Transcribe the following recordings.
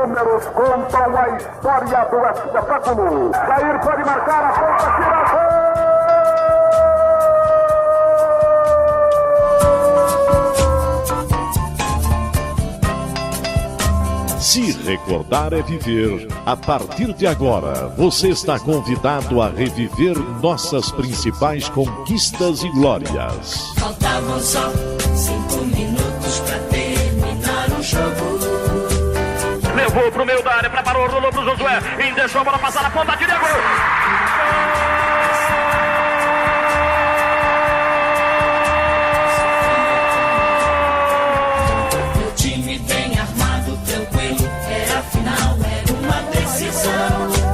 números contam a história do espetáculo. Jair pode marcar a ponta, tira gol! Se recordar é viver. A partir de agora, você está convidado a reviver nossas principais conquistas e glórias. Faltavam só 5 minutos pra terminar o jogo. Levou pro meio da área, preparou, rolou pro Josué, e deixou a bola passar na ponta, tira gol!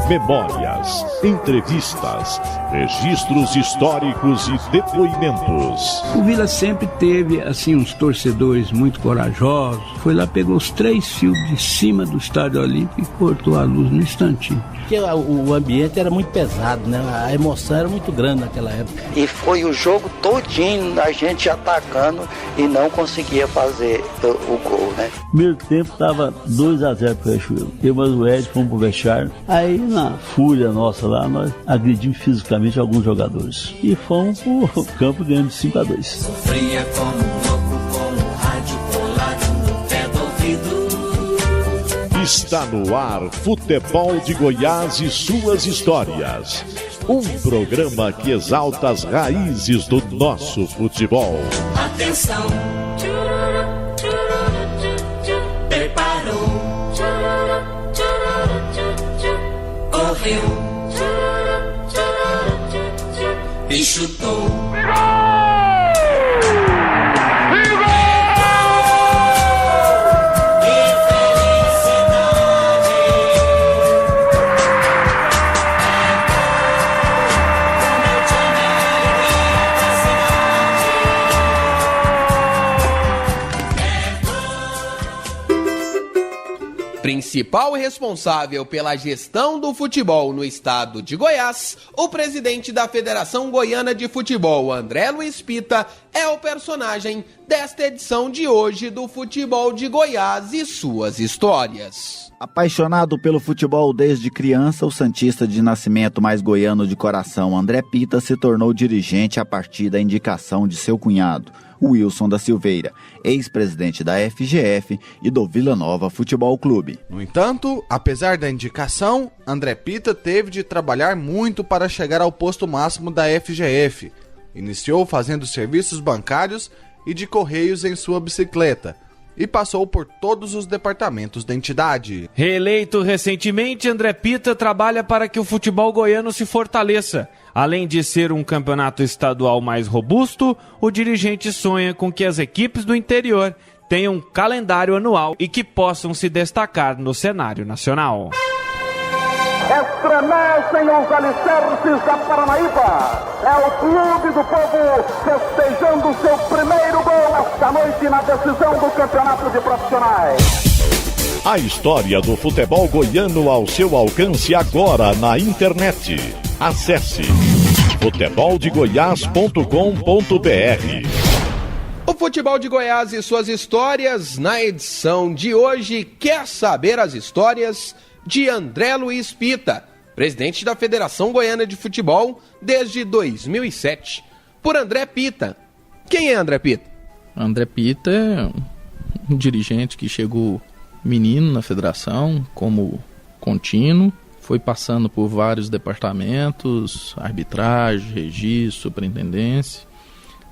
Memórias, entrevistas, registros históricos e depoimentos. O Vila sempre teve, assim, uns torcedores muito corajosos. Foi lá, pegou os 3 fios de cima do Estádio Olímpico e cortou a luz no instantinho. Porque o ambiente era muito pesado, né? A emoção era muito grande naquela época. E foi o jogo todinho a gente atacando e não conseguia fazer o gol, né? Primeiro tempo estava 2-0 pro Riachuelo. Eu e o Ed fomos pro vestiário. Aí, na fúria nossa lá, nós agredimos fisicamente alguns jogadores. E fomos pro campo ganhando de 5-2. Sofria como louco, com o rádio colado no pé do ouvido. Está no ar Futebol de Goiás e suas histórias. Um programa que exalta as raízes do nosso futebol. Atenção! Preparou! Correu! E chutou! Principal responsável pela gestão do futebol no estado de Goiás, o presidente da Federação Goiana de Futebol, André Luiz Pita, é o personagem desta edição de hoje do Futebol de Goiás e suas histórias. Apaixonado pelo futebol desde criança, o santista de nascimento mais goiano de coração, André Pita, se tornou dirigente a partir da indicação de seu cunhado, Wilson da Silveira, ex-presidente da FGF e do Vila Nova Futebol Clube. No entanto, apesar da indicação, André Pita teve de trabalhar muito para chegar ao posto máximo da FGF. Iniciou fazendo serviços bancários e de correios em sua bicicleta e passou por todos os departamentos da entidade. Reeleito recentemente, André Pita trabalha para que o futebol goiano se fortaleça. Além de ser um campeonato estadual mais robusto, o dirigente sonha com que as equipes do interior tenham um calendário anual e que possam se destacar no cenário nacional. Estremecem os alicerces da Paranaíba. É o Clube do Povo festejando seu primeiro gol esta noite na decisão do Campeonato de Profissionais. A história do futebol goiano ao seu alcance agora na internet. Acesse futeboldegoias.com.br. O Futebol de Goiás e suas histórias, na edição de hoje, quer saber as histórias de André Luiz Pita, presidente da Federação Goiana de Futebol desde 2007. Por André Pita. Quem é André Pita? André Pita é um dirigente que chegou menino na federação, como contínuo, foi passando por vários departamentos, arbitragem, registro, superintendência,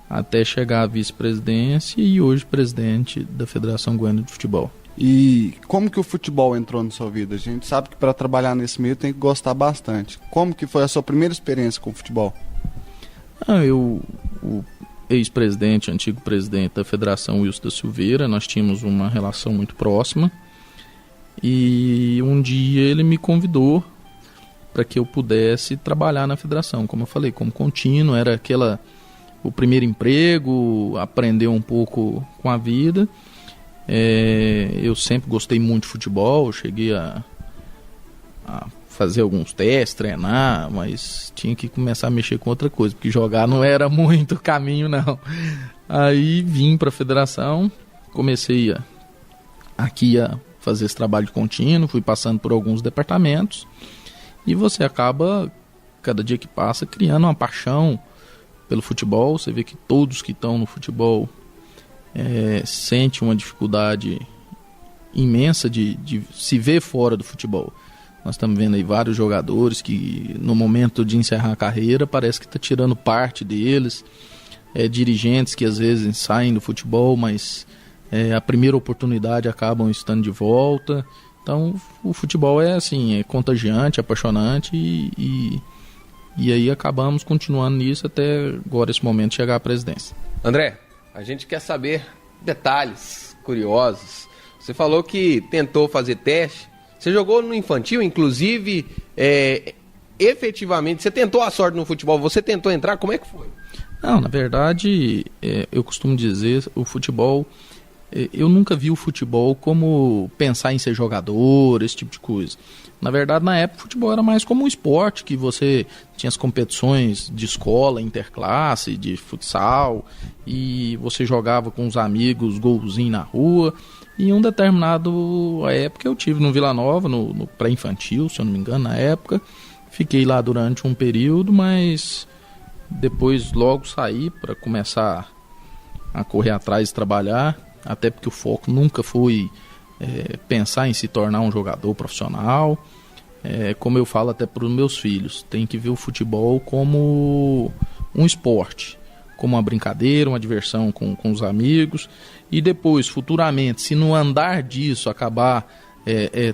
até chegar à vice-presidência e hoje presidente da Federação Goiana de Futebol. E como que o futebol entrou na sua vida? A gente sabe que para trabalhar nesse meio tem que gostar bastante. Como que foi a sua primeira experiência com o futebol? O ex-presidente, antigo presidente da Federação, Wilson da Silveira, nós tínhamos uma relação muito próxima. E um dia ele me convidou para que eu pudesse trabalhar na federação. Como eu falei, como contínuo, era o primeiro emprego, aprender um pouco com a vida. Eu sempre gostei muito de futebol, cheguei a fazer alguns testes, treinar, mas tinha que começar a mexer com outra coisa, porque jogar não era muito caminho, não. Aí vim para a federação, comecei a fazer esse trabalho contínuo, fui passando por alguns departamentos e você acaba, cada dia que passa, criando uma paixão pelo futebol. Você vê que todos que estão no futebol sentem uma dificuldade imensa de se ver fora do futebol. Nós estamos vendo aí vários jogadores que no momento de encerrar a carreira parece que está tirando parte deles, dirigentes que às vezes saem do futebol, mas a primeira oportunidade acabam estando de volta. Então o futebol é assim, é contagiante, é apaixonante e aí acabamos continuando nisso até agora esse momento de chegar à presidência. André, a gente quer saber detalhes curiosos. Você falou que tentou fazer teste. Você jogou no infantil, inclusive, efetivamente, você tentou a sorte no futebol, você tentou entrar, como é que foi? Não, na verdade, eu costumo dizer, o futebol, eu nunca vi o futebol como pensar em ser jogador, esse tipo de coisa. Na verdade, na época, o futebol era mais como um esporte, que você tinha as competições de escola, interclasse, de futsal, e você jogava com os amigos, golzinho na rua. E em um determinado época eu tive no Vila Nova, no pré-infantil, se eu não me engano, na época. Fiquei lá durante um período, mas depois logo saí para começar a correr atrás e trabalhar, até porque o foco nunca foi pensar em se tornar um jogador profissional. Como eu falo até para os meus filhos, tem que ver o futebol como um esporte, como uma brincadeira, uma diversão com os amigos, e depois, futuramente, se no andar disso acabar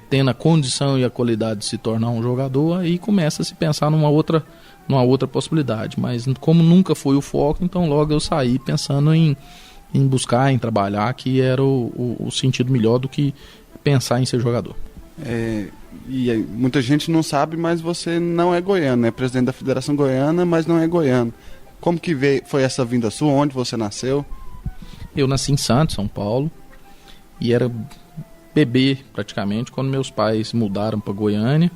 tendo a condição e a qualidade de se tornar um jogador, aí começa a se pensar numa outra possibilidade. Mas como nunca foi o foco, então logo eu saí pensando em buscar, em trabalhar, que era o sentido melhor do que pensar em ser jogador. E muita gente não sabe, mas você não é goiano, é presidente da Federação Goiana, mas não é goiano. Como que foi essa vinda sua? Onde você nasceu? Eu nasci em Santos, São Paulo, e era bebê praticamente quando meus pais mudaram para Goiânia.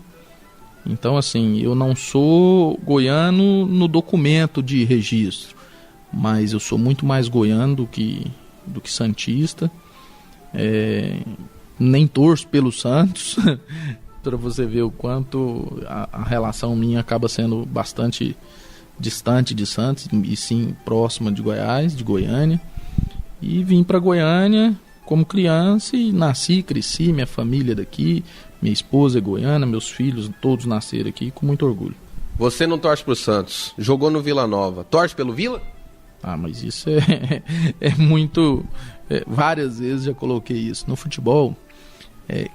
Então, assim, eu não sou goiano no documento de registro, mas eu sou muito mais goiano do que santista. Nem torço pelo Santos, para você ver o quanto a relação minha acaba sendo bastante distante de Santos, e sim próxima de Goiás, de Goiânia. E vim para Goiânia como criança e nasci, cresci, minha família é daqui, minha esposa é goiana, meus filhos todos nasceram aqui com muito orgulho. Você não torce pro Santos, jogou no Vila Nova, torce pelo Vila? Mas isso é muito... várias vezes já coloquei isso. No futebol,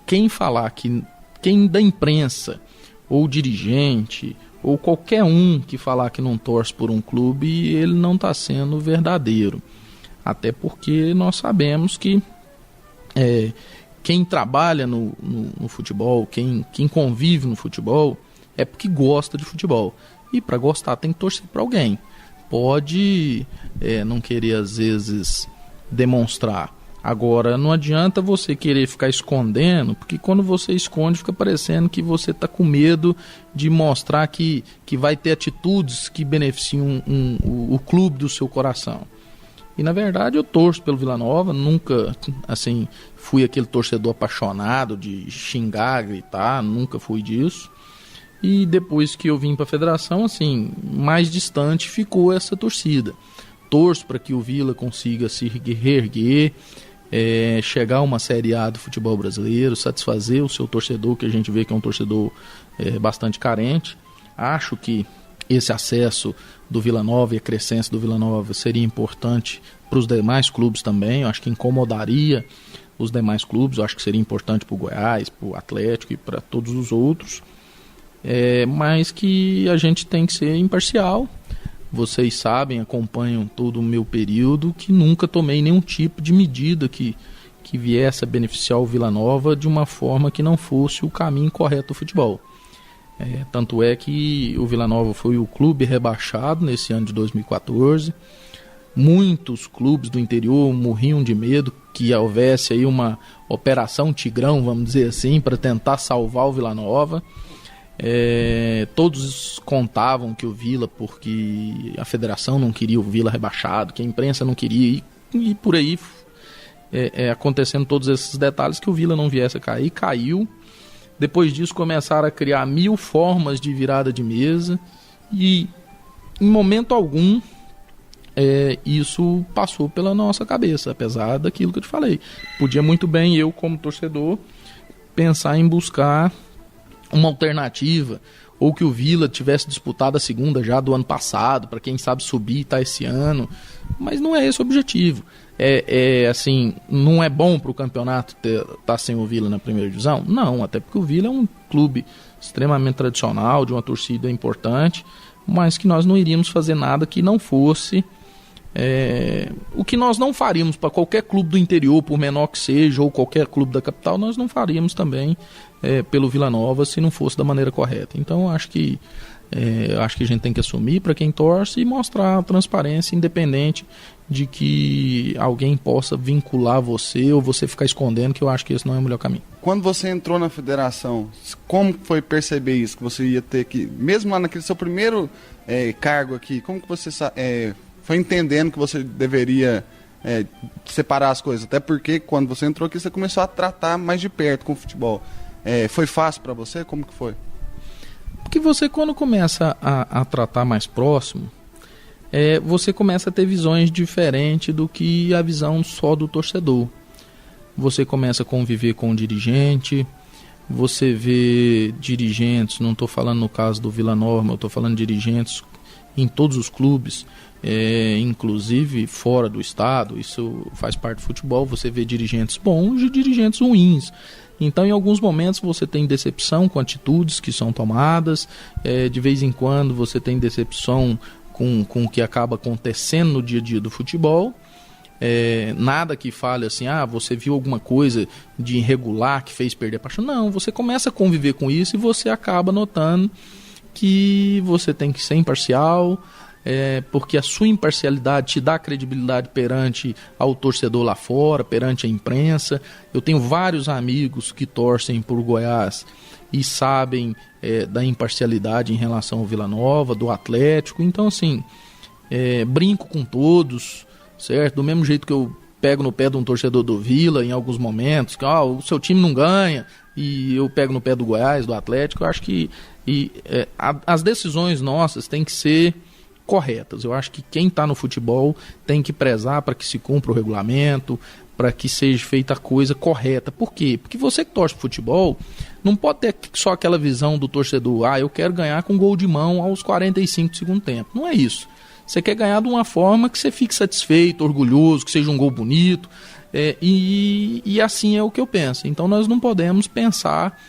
quem da imprensa, ou dirigente, ou qualquer um que falar que não torce por um clube, ele não está sendo verdadeiro. Até porque nós sabemos que quem trabalha no futebol, quem convive no futebol, é porque gosta de futebol. E para gostar tem que torcer para alguém. Pode não querer às vezes demonstrar. Agora, não adianta você querer ficar escondendo, porque quando você esconde fica parecendo que você está com medo de mostrar que vai ter atitudes que beneficiam o clube do seu coração. E na verdade eu torço pelo Vila Nova, nunca assim fui aquele torcedor apaixonado de xingar, gritar, nunca fui disso. E depois que eu vim para a federação, assim, mais distante ficou essa torcida. Torço para que o Vila consiga se reerguer, chegar a uma Série A do futebol brasileiro, satisfazer o seu torcedor, que a gente vê que é um torcedor bastante carente. Acho que esse acesso do Vila Nova e a crescência do Vila Nova seria importante para os demais clubes também. Eu acho que incomodaria os demais clubes. Eu acho que seria importante para o Goiás, para o Atlético e para todos os outros. Mas que a gente tem que ser imparcial. Vocês sabem, acompanham todo o meu período, que nunca tomei nenhum tipo de medida que viesse a beneficiar o Vila Nova de uma forma que não fosse o caminho correto do futebol. Tanto é que o Vila Nova foi o clube rebaixado nesse ano de 2014. Muitos clubes do interior morriam de medo que houvesse aí uma operação Tigrão, vamos dizer assim, para tentar salvar o Vila Nova. Todos contavam que o Vila, porque a federação não queria o Vila rebaixado, que a imprensa não queria, e por aí acontecendo todos esses detalhes, que o Vila não viesse a cair. Caiu. Depois disso começaram a criar 1000 formas de virada de mesa e em momento algum isso passou pela nossa cabeça, apesar daquilo que eu te falei. Podia muito bem eu, como torcedor, pensar em buscar uma alternativa, ou que o Vila tivesse disputado a segunda já do ano passado, para quem sabe subir esse ano, mas não é esse o objetivo. Assim, não é bom para o campeonato estar sem o Vila na primeira divisão? Não, até porque o Vila é um clube extremamente tradicional, de uma torcida importante, mas que nós não iríamos fazer nada que não fosse o que nós não faríamos para qualquer clube do interior, por menor que seja, ou qualquer clube da capital, nós não faríamos também pelo Vila Nova se não fosse da maneira correta. Então acho que a gente tem que assumir para quem torce e mostrar a transparência, independente de que alguém possa vincular você ou você ficar escondendo, que eu acho que esse não é o melhor caminho. Quando você entrou na federação, como foi perceber isso? Que você ia ter que, mesmo lá naquele seu primeiro cargo aqui, como que você foi entendendo que você deveria separar as coisas? Até porque quando você entrou aqui, você começou a tratar mais de perto com o futebol. Foi fácil para você? Como que foi? Porque você, quando começa a tratar mais próximo, você começa a ter visões diferentes do que a visão só do torcedor. Você começa a conviver com o dirigente, você vê dirigentes, não estou falando no caso do Vila Nova, eu estou falando de dirigentes em todos os clubes, inclusive fora do estado, isso faz parte do futebol, você vê dirigentes bons e dirigentes ruins. Então, em alguns momentos você tem decepção com atitudes que são tomadas, de vez em quando você tem decepção com o que acaba acontecendo no dia a dia do futebol. Nada que fale assim, você viu alguma coisa de irregular que fez perder a paixão. Não, você começa a conviver com isso e você acaba notando que você tem que ser imparcial, porque a sua imparcialidade te dá credibilidade perante ao torcedor lá fora, perante a imprensa. Eu tenho vários amigos que torcem por Goiás e sabem da imparcialidade em relação ao Vila Nova, do Atlético. Então, assim, brinco com todos, certo? Do mesmo jeito que eu pego no pé de um torcedor do Vila em alguns momentos, que o seu time não ganha, e eu pego no pé do Goiás, do Atlético. Eu acho que as decisões nossas têm que ser corretas. Eu acho que quem está no futebol tem que prezar para que se cumpra o regulamento, para que seja feita a coisa correta. Por quê? Porque você que torce pro futebol não pode ter só aquela visão do torcedor, eu quero ganhar com gol de mão aos 45 do segundo tempo. Não é isso. Você quer ganhar de uma forma que você fique satisfeito, orgulhoso, que seja um gol bonito, e assim é o que eu penso. Então nós não podemos pensar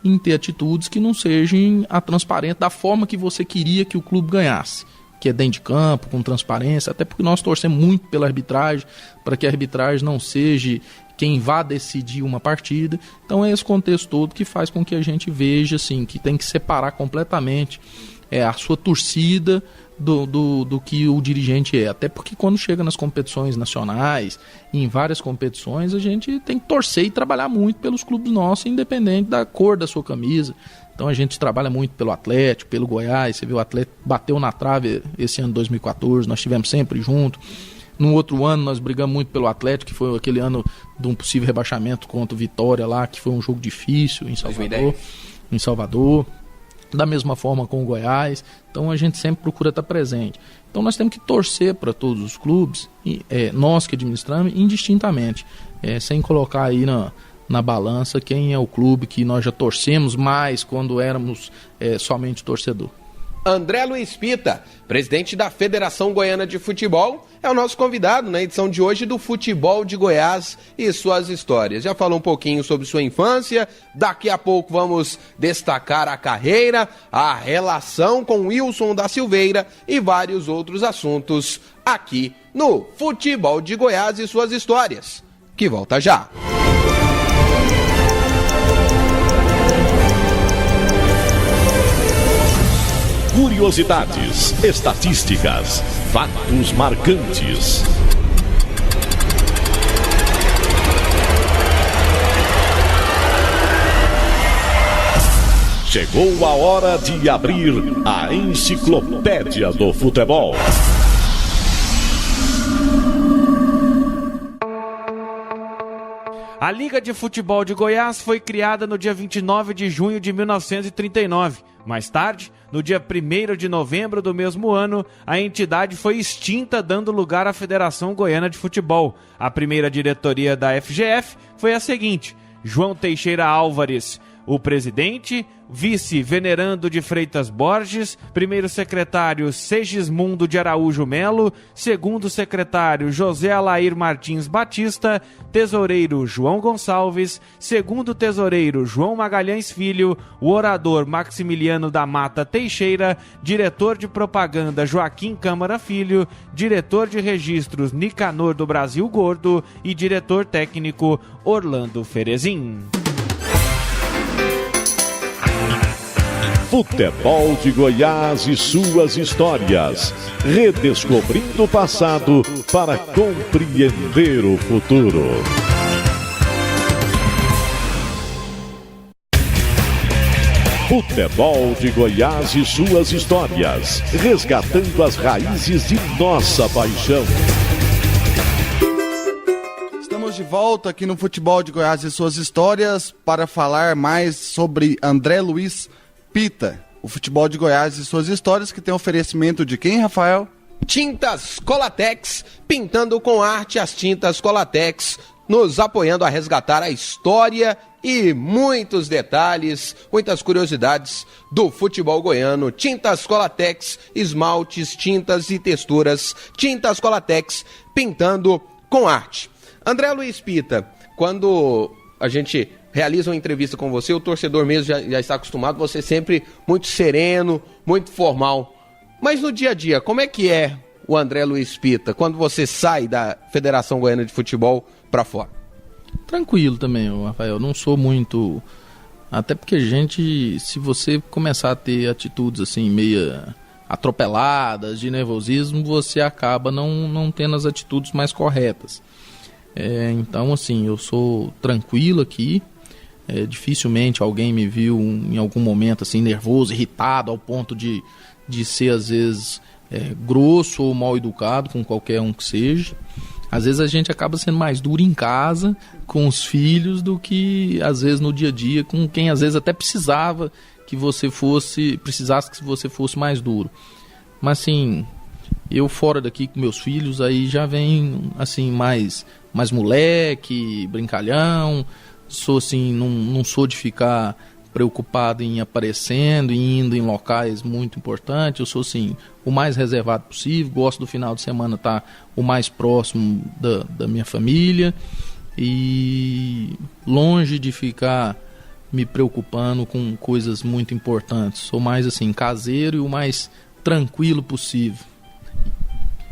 em ter atitudes que não sejam a transparente da forma que você queria que o clube ganhasse, que é dentro de campo, com transparência, até porque nós torcemos muito pela arbitragem, para que a arbitragem não seja quem vá decidir uma partida. Então é esse contexto todo que faz com que a gente veja assim, que tem que separar completamente a sua torcida do que o dirigente é. Até porque quando chega nas competições nacionais, em várias competições, a gente tem que torcer e trabalhar muito pelos clubes nossos, independente da cor da sua camisa. Então a gente trabalha muito pelo Atlético, pelo Goiás. Você viu, o Atlético bateu na trave esse ano 2014, nós estivemos sempre juntos. No outro ano nós brigamos muito pelo Atlético, que foi aquele ano de um possível rebaixamento contra o Vitória lá, que foi um jogo difícil em Salvador. Da mesma forma com o Goiás. Então a gente sempre procura estar presente. Então nós temos que torcer para todos os clubes, nós que administramos, indistintamente, sem colocar aí na balança quem é o clube que nós já torcemos mais quando éramos somente torcedor. André Luiz Pita, presidente da Federação Goiana de Futebol, é o nosso convidado na edição de hoje do Futebol de Goiás e suas histórias. Já falou um pouquinho sobre sua infância, daqui a pouco vamos destacar a carreira, a relação com Wilson da Silveira e vários outros assuntos aqui no Futebol de Goiás e suas histórias, que volta já. Curiosidades, estatísticas, fatos marcantes. Chegou a hora de abrir a Enciclopédia do Futebol. A Liga de Futebol de Goiás foi criada no dia 29 de junho de 1939. Mais tarde, no dia 1º de novembro do mesmo ano, a entidade foi extinta, dando lugar à Federação Goiana de Futebol. A primeira diretoria da FGF foi a seguinte: João Teixeira Álvares, o presidente, vice Venerando de Freitas Borges, primeiro secretário Segismundo de Araújo Melo, segundo secretário José Alair Martins Batista, tesoureiro João Gonçalves, segundo tesoureiro João Magalhães Filho, o orador Maximiliano da Mata Teixeira, diretor de propaganda Joaquim Câmara Filho, diretor de registros Nicanor do Brasil Gordo e diretor técnico Orlando Ferezin. Futebol de Goiás e suas histórias. Redescobrindo o passado para compreender o futuro. Futebol de Goiás e suas histórias. Resgatando as raízes de nossa paixão. Estamos de volta aqui no Futebol de Goiás e suas histórias para falar mais sobre André Luiz Pita, o Futebol de Goiás e suas histórias, que tem oferecimento de quem, Rafael? Tintas Colatex, pintando com arte. As Tintas Colatex nos apoiando a resgatar a história e muitos detalhes, muitas curiosidades do futebol goiano. Tintas Colatex, esmaltes, tintas e texturas. Tintas Colatex, pintando com arte. André Luiz Pita, quando a gente realiza uma entrevista com você, o torcedor mesmo já está acostumado, você sempre muito sereno, muito formal. Mas no dia a dia, como é que é o André Luiz Pita quando você sai da Federação Goiana de Futebol para fora? Tranquilo também, Rafael. Não sou muito... Até porque se você começar a ter atitudes assim, meia atropeladas, de nervosismo, você acaba não tendo as atitudes mais corretas. Então, assim, eu sou tranquilo aqui. Dificilmente alguém me viu em algum momento assim nervoso, irritado, ao ponto de ser às vezes grosso ou mal educado com qualquer um que seja. Às vezes a gente acaba sendo mais duro em casa com os filhos do que às vezes no dia a dia com quem às vezes até precisasse que você fosse mais duro. Mas assim, eu fora daqui com meus filhos, aí já vem assim mais moleque, brincalhão. Sou assim, não sou de ficar preocupado em aparecendo e indo em locais muito importantes. Eu sou assim, o mais reservado possível. Gosto do final de semana estar o mais próximo da minha família e longe de ficar me preocupando com coisas muito importantes. Sou mais assim, caseiro e o mais tranquilo possível.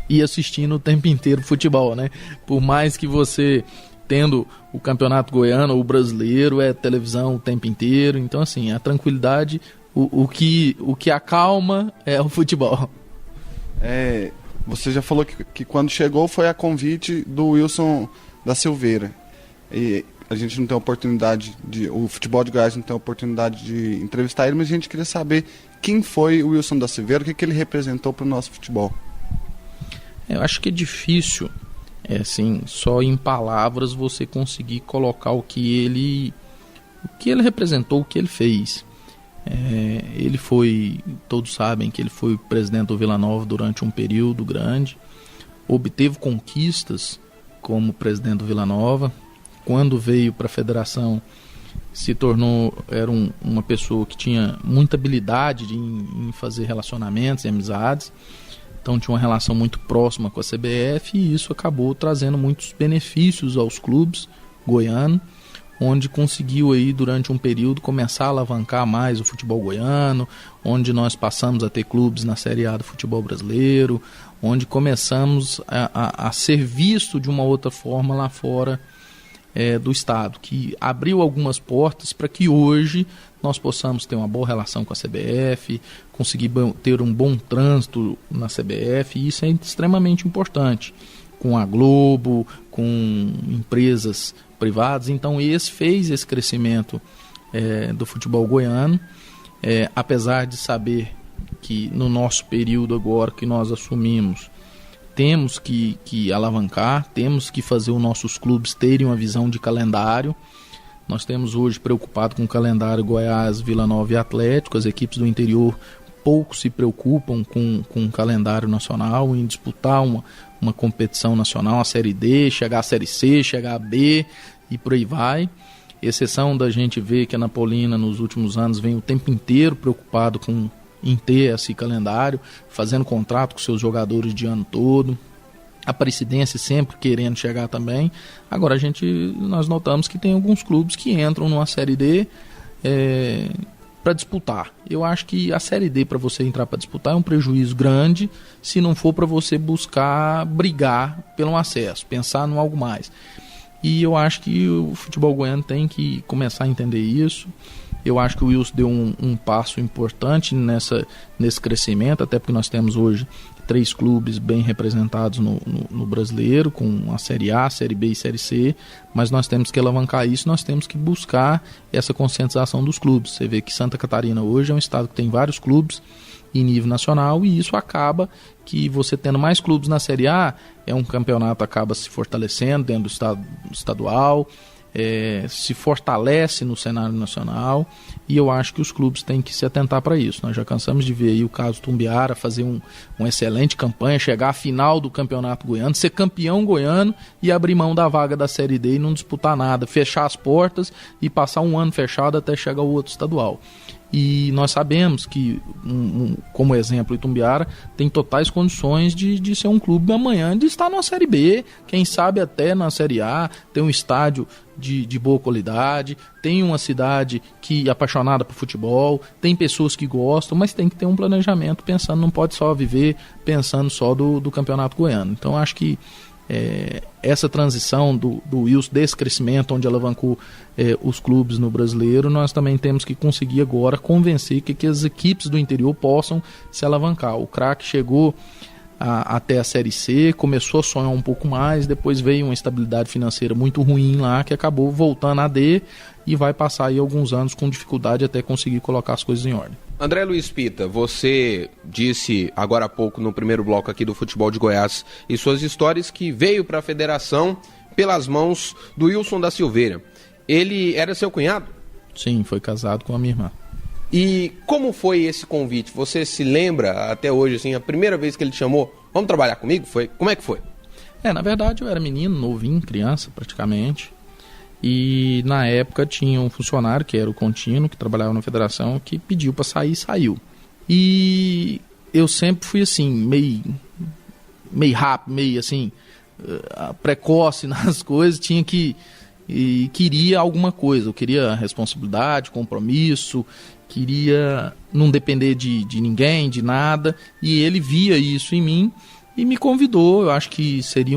E assistindo o tempo inteiro futebol, né? Por mais que você tendo o campeonato goiano ou o brasileiro, televisão o tempo inteiro. Então, assim, a tranquilidade, o que acalma é o futebol. Você já falou que quando chegou foi a convite do Wilson da Silveira. E a gente não tem oportunidade o Futebol de Goiás não tem oportunidade de entrevistar ele, mas a gente queria saber quem foi o Wilson da Silveira, o que ele representou para o nosso futebol. Eu acho que é difícil, assim, só em palavras você conseguir colocar o que ele representou, o que ele fez. Ele foi, todos sabem que ele foi presidente do Vila Nova durante um período grande, obteve conquistas como presidente do Vila Nova. Quando veio para a federação, era uma pessoa que tinha muita habilidade em fazer relacionamentos e amizades. Então tinha uma relação muito próxima com a CBF e isso acabou trazendo muitos benefícios aos clubes goianos, onde conseguiu aí durante um período começar a alavancar mais o futebol goiano, onde nós passamos a ter clubes na Série A do futebol brasileiro, onde começamos a ser visto de uma outra forma lá fora do estado, que abriu algumas portas para que hoje nós possamos ter uma boa relação com a CBF, conseguir ter um bom trânsito na CBF, e isso é extremamente importante, com a Globo, com empresas privadas. Então fez esse crescimento do futebol goiano, apesar de saber que no nosso período agora que nós assumimos, temos que alavancar, temos que fazer os nossos clubes terem uma visão de calendário. Nós temos hoje preocupado com o calendário Goiás, Vila Nova e Atlético. As equipes do interior pouco se preocupam com o calendário nacional, em disputar uma competição nacional, a Série D, chegar à Série C, chegar a B e por aí vai. Exceção da gente ver que a Napolina nos últimos anos vem o tempo inteiro preocupado em ter esse calendário, fazendo contrato com seus jogadores de ano todo. A Aparecidense sempre querendo chegar também. Agora nós notamos que tem alguns clubes que entram numa Série D para disputar. Eu acho que a Série D, para você entrar para disputar, é um prejuízo grande, se não for para você buscar brigar pelo acesso, pensar em algo mais. E eu acho que o futebol goiano tem que começar a entender isso. Eu acho que o Wilson deu um passo importante nesse crescimento, até porque nós temos hoje 3 clubes bem representados no brasileiro, com a Série A, Série B e Série C, mas nós temos que alavancar isso, nós temos que buscar essa conscientização dos clubes. Você vê que Santa Catarina hoje é um estado que tem vários clubes em nível nacional, e isso acaba que você tendo mais clubes na Série A, é um campeonato acaba se fortalecendo dentro do estado estadual, se fortalece no cenário nacional, e eu acho que os clubes têm que se atentar para isso. Nós já cansamos de ver aí o caso Tumbiara fazer uma excelente campanha, chegar à final do campeonato goiano, ser campeão goiano e abrir mão da vaga da Série D e não disputar nada, fechar as portas e passar um ano fechado até chegar ao outro estadual. E nós sabemos que, como exemplo, Itumbiara tem totais condições de ser um clube amanhã, de estar na Série B, quem sabe até na Série A, tem um estádio de boa qualidade, tem uma cidade que é apaixonada por futebol, tem pessoas que gostam, mas tem que ter um planejamento pensando, não pode só viver pensando só do Campeonato Goiano. Então acho que essa transição do Wilson, desse crescimento onde alavancou os clubes no brasileiro, nós também temos que conseguir agora convencer que as equipes do interior possam se alavancar. O craque chegou até a Série C, começou a sonhar um pouco mais, depois veio uma estabilidade financeira muito ruim lá, que acabou voltando a D e vai passar aí alguns anos com dificuldade até conseguir colocar as coisas em ordem. André Luiz Pita, você disse agora há pouco no primeiro bloco aqui do Futebol de Goiás e suas histórias que veio para a federação pelas mãos do Wilson da Silveira. Ele era seu cunhado? Sim, foi casado com a minha irmã. E como foi esse convite? Você se lembra até hoje, assim, a primeira vez que ele te chamou, vamos trabalhar comigo? Como é que foi? Na verdade eu era menino, novinho, criança praticamente. E na época tinha um funcionário, que era o Contínuo, que trabalhava na federação, que pediu para sair e saiu. E eu sempre fui assim, meio rápido, meio assim, precoce nas coisas, queria alguma coisa. Eu queria responsabilidade, compromisso, queria não depender de ninguém, de nada. E ele via isso em mim e me convidou. Eu acho que seria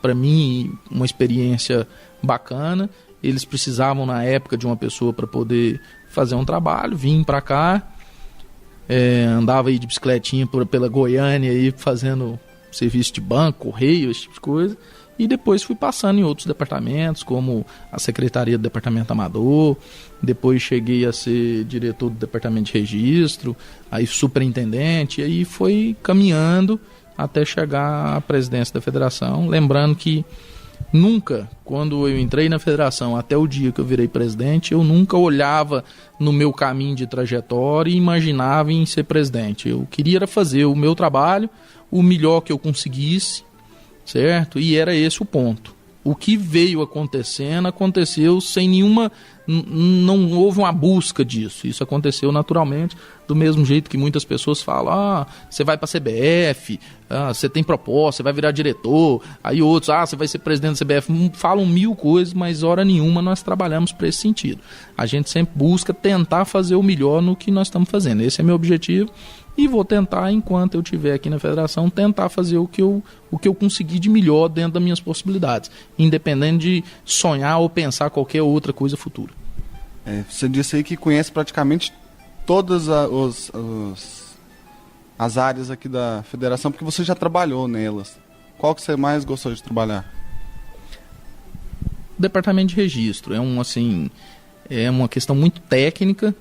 para mim uma experiência bacana. Eles precisavam na época de uma pessoa para poder fazer um trabalho. Vim para cá, andava aí de bicicletinha pela Goiânia aí, fazendo serviço de banco, correio, esse tipo de coisa. E depois fui passando em outros departamentos, como a Secretaria do Departamento Amador. Depois cheguei a ser diretor do Departamento de Registro, aí superintendente, e aí foi caminhando até chegar à presidência da federação. Lembrando que nunca, quando eu entrei na federação, até o dia que eu virei presidente, eu nunca olhava no meu caminho de trajetória e imaginava em ser presidente. Eu queria fazer o meu trabalho, o melhor que eu conseguisse, certo? E era esse o ponto. O que veio acontecendo, aconteceu sem nenhuma... Não houve uma busca disso. Isso aconteceu naturalmente, do mesmo jeito que muitas pessoas falam: você vai para a CBF, você tem proposta, você vai virar diretor. Aí outros: você vai ser presidente da CBF. Falam mil coisas, mas hora nenhuma nós trabalhamos para esse sentido. A gente sempre busca tentar fazer o melhor no que nós estamos fazendo. Esse é meu objetivo. E vou tentar, enquanto eu estiver aqui na federação, tentar fazer o que eu conseguir de melhor dentro das minhas possibilidades, independente de sonhar ou pensar qualquer outra coisa futura. Você disse aí que conhece praticamente todas as áreas aqui da federação, porque você já trabalhou nelas. Qual que você mais gostou de trabalhar? O departamento de registro é uma questão muito técnica,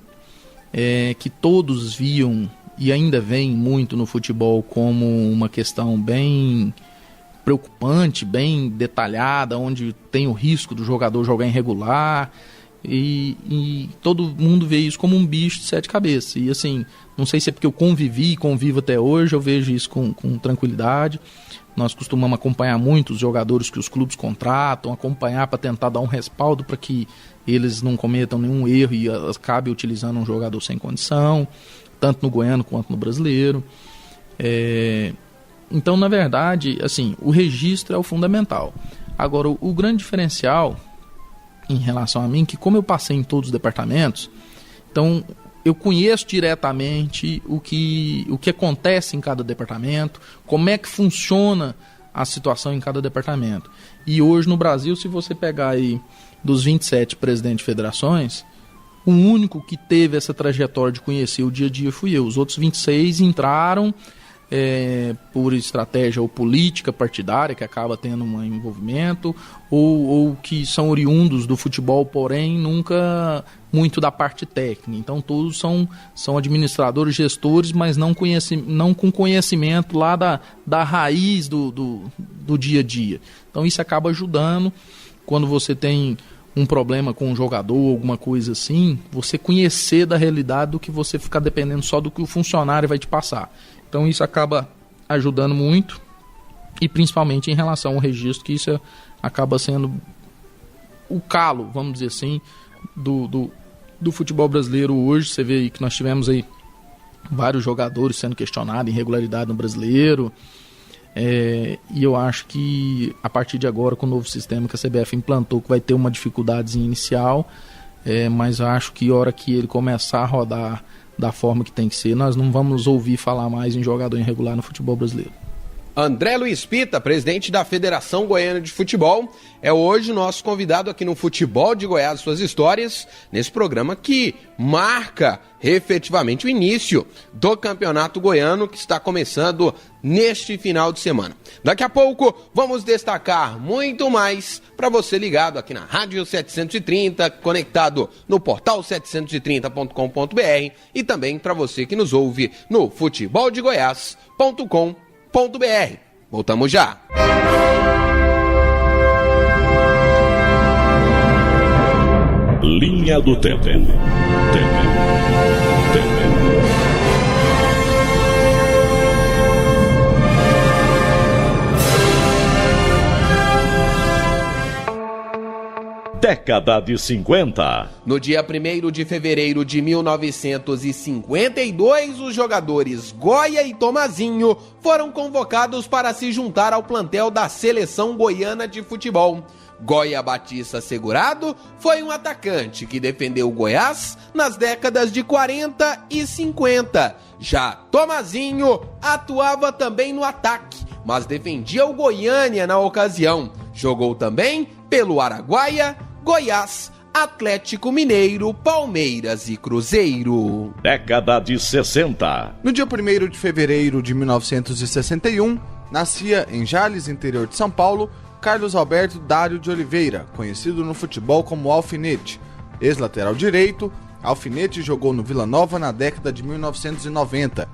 que todos viam e ainda vem muito no futebol como uma questão bem preocupante, bem detalhada, onde tem o risco do jogador jogar irregular, e todo mundo vê isso como um bicho de 7 cabeças. E assim, não sei se é porque eu convivi e convivo até hoje, eu vejo isso com tranquilidade. Nós costumamos acompanhar muito os jogadores que os clubes contratam, acompanhar para tentar dar um respaldo para que eles não cometam nenhum erro e acabem utilizando um jogador sem condição, tanto no goiano quanto no brasileiro. Então, na verdade, assim, o registro é o fundamental. Agora, o grande diferencial em relação a mim, que como eu passei em todos os departamentos, então eu conheço diretamente o que acontece em cada departamento, como é que funciona a situação em cada departamento. E hoje no Brasil, se você pegar aí dos 27 presidentes de federações, o único que teve essa trajetória de conhecer o dia a dia fui eu. Os outros 26 entraram por estratégia ou política partidária, que acaba tendo um envolvimento, ou que são oriundos do futebol, porém nunca muito da parte técnica. Então todos são administradores, gestores, mas não com conhecimento lá da raiz do dia a dia. Então isso acaba ajudando quando você tem um problema com um jogador, alguma coisa assim, você conhecer da realidade do que você ficar dependendo só do que o funcionário vai te passar. Então isso acaba ajudando muito, e principalmente em relação ao registro, que isso acaba sendo o calo, vamos dizer assim, do futebol brasileiro hoje. Você vê aí que nós tivemos aí vários jogadores sendo questionados, irregularidade no brasileiro, e eu acho que a partir de agora, com o novo sistema que a CBF implantou, que vai ter uma dificuldadezinha inicial, mas eu acho que a hora que ele começar a rodar da forma que tem que ser, nós não vamos ouvir falar mais em jogador irregular no futebol brasileiro. André Luiz Pita, presidente da Federação Goiana de Futebol, é hoje o nosso convidado aqui no Futebol de Goiás, suas histórias, nesse programa que marca efetivamente o início do Campeonato Goiano, que está começando neste final de semana. Daqui a pouco vamos destacar muito mais para você ligado aqui na Rádio 730, conectado no portal 730.com.br, e também para você que nos ouve no futeboldegoias.com.br. Voltamos já. Linha do Tempo. Década de 50. No dia 1º de fevereiro de 1952, os jogadores Goya e Tomazinho foram convocados para se juntar ao plantel da Seleção Goiana de Futebol. Goya Batista Segurado foi um atacante que defendeu o Goiás nas décadas de 40 e 50. Já Tomazinho atuava também no ataque, mas defendia o Goiânia na ocasião. Jogou também pelo Araguaia, Goiás, Atlético Mineiro, Palmeiras e Cruzeiro. Década de 60. No dia 1º de fevereiro de 1961, nascia em Jales, interior de São Paulo, Carlos Alberto Dário de Oliveira, conhecido no futebol como Alfinete. Ex-lateral direito, Alfinete jogou no Vila Nova na década de 1990.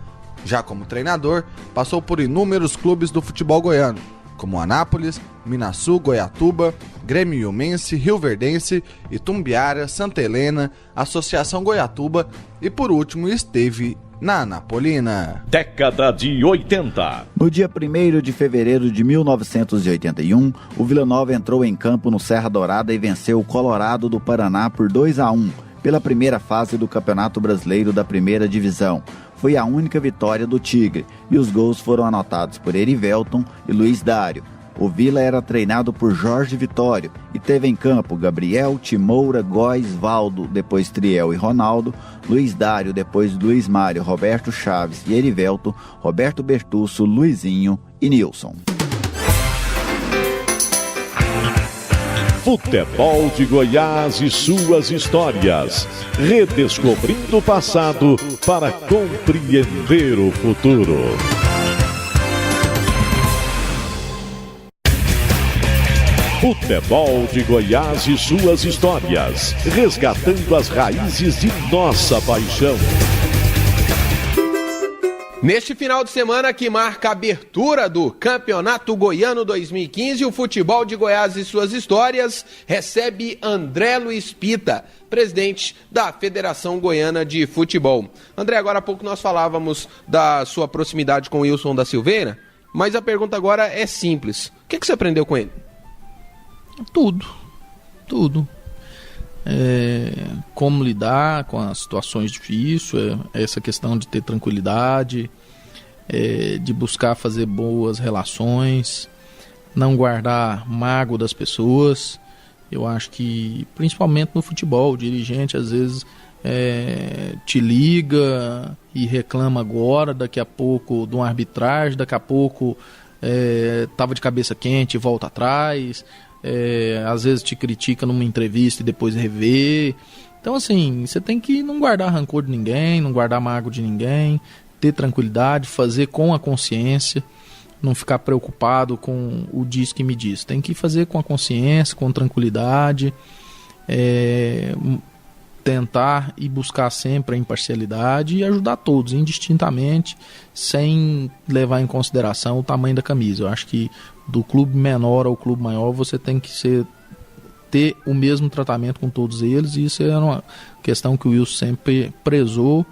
Já como treinador, passou por inúmeros clubes do futebol goiano, como Anápolis, Minasul, Goiatuba, Grêmio Ilmense, Rioverdense, Itumbiara, Santa Helena, Associação Goiatuba e, por último, esteve na Anapolina. Década de 80. No dia 1º de fevereiro de 1981, o Vila Nova entrou em campo no Serra Dourada e venceu o Colorado do Paraná por 2-1, pela primeira fase do Campeonato Brasileiro da Primeira Divisão. Foi a única vitória do Tigre, e os gols foram anotados por Erivelton e Luiz Dário. O Vila era treinado por Jorge Vitório e teve em campo Gabriel, Timoura, Góes, Valdo, depois Triel e Ronaldo, Luiz Dário, depois Luiz Mário, Roberto Chaves e Erivelton, Roberto Bertuccio, Luizinho e Nilson. Futebol de Goiás e suas histórias. Redescobrindo o passado para compreender o futuro. Futebol de Goiás e suas histórias. Resgatando as raízes de nossa paixão. Neste final de semana que marca a abertura do Campeonato Goiano 2015, o futebol de Goiás e suas histórias recebe André Luiz Pita, presidente da Federação Goiana de Futebol. André, agora há pouco nós falávamos da sua proximidade com o Wilson da Silveira, mas a pergunta agora é simples. O que você aprendeu com ele? Tudo. Como lidar com as situações difíceis, essa questão de ter tranquilidade, de buscar fazer boas relações, não guardar mágoa das pessoas. Eu acho que, principalmente no futebol, o dirigente às vezes te liga e reclama agora, daqui a pouco de uma arbitragem, daqui a pouco estava de cabeça quente e volta atrás. Às vezes te critica numa entrevista e depois revê. Então assim, você tem que não guardar rancor de ninguém, não guardar mágoa de ninguém, ter tranquilidade, fazer com a consciência, não ficar preocupado com o diz que me diz. Tem que fazer com a consciência, com tranquilidade, tentar e buscar sempre a imparcialidade e ajudar todos, indistintamente, sem levar em consideração o tamanho da camisa. Eu acho que do clube menor ao clube maior você tem que ter o mesmo tratamento com todos eles, e isso é uma questão que o Wilson sempre prezou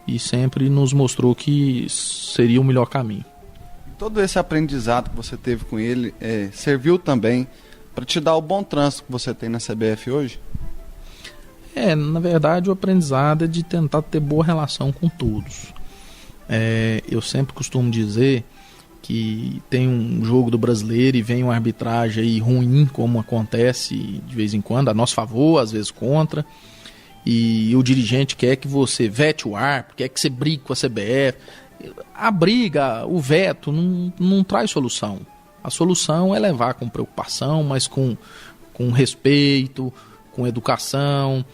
e sempre nos mostrou que seria o melhor caminho. Todo esse aprendizado que você teve com ele serviu também para te dar o bom trânsito que você tem na CBF hoje? Na verdade, o aprendizado é de tentar ter boa relação com todos. Eu sempre costumo dizer que tem um jogo do Brasileiro e vem uma arbitragem aí ruim, como acontece de vez em quando, a nosso favor, às vezes contra, e o dirigente quer que você vete o árbitro, quer que você brigue com a CBF. A briga, o veto, não traz solução. A solução é levar com preocupação, mas com respeito, com educação,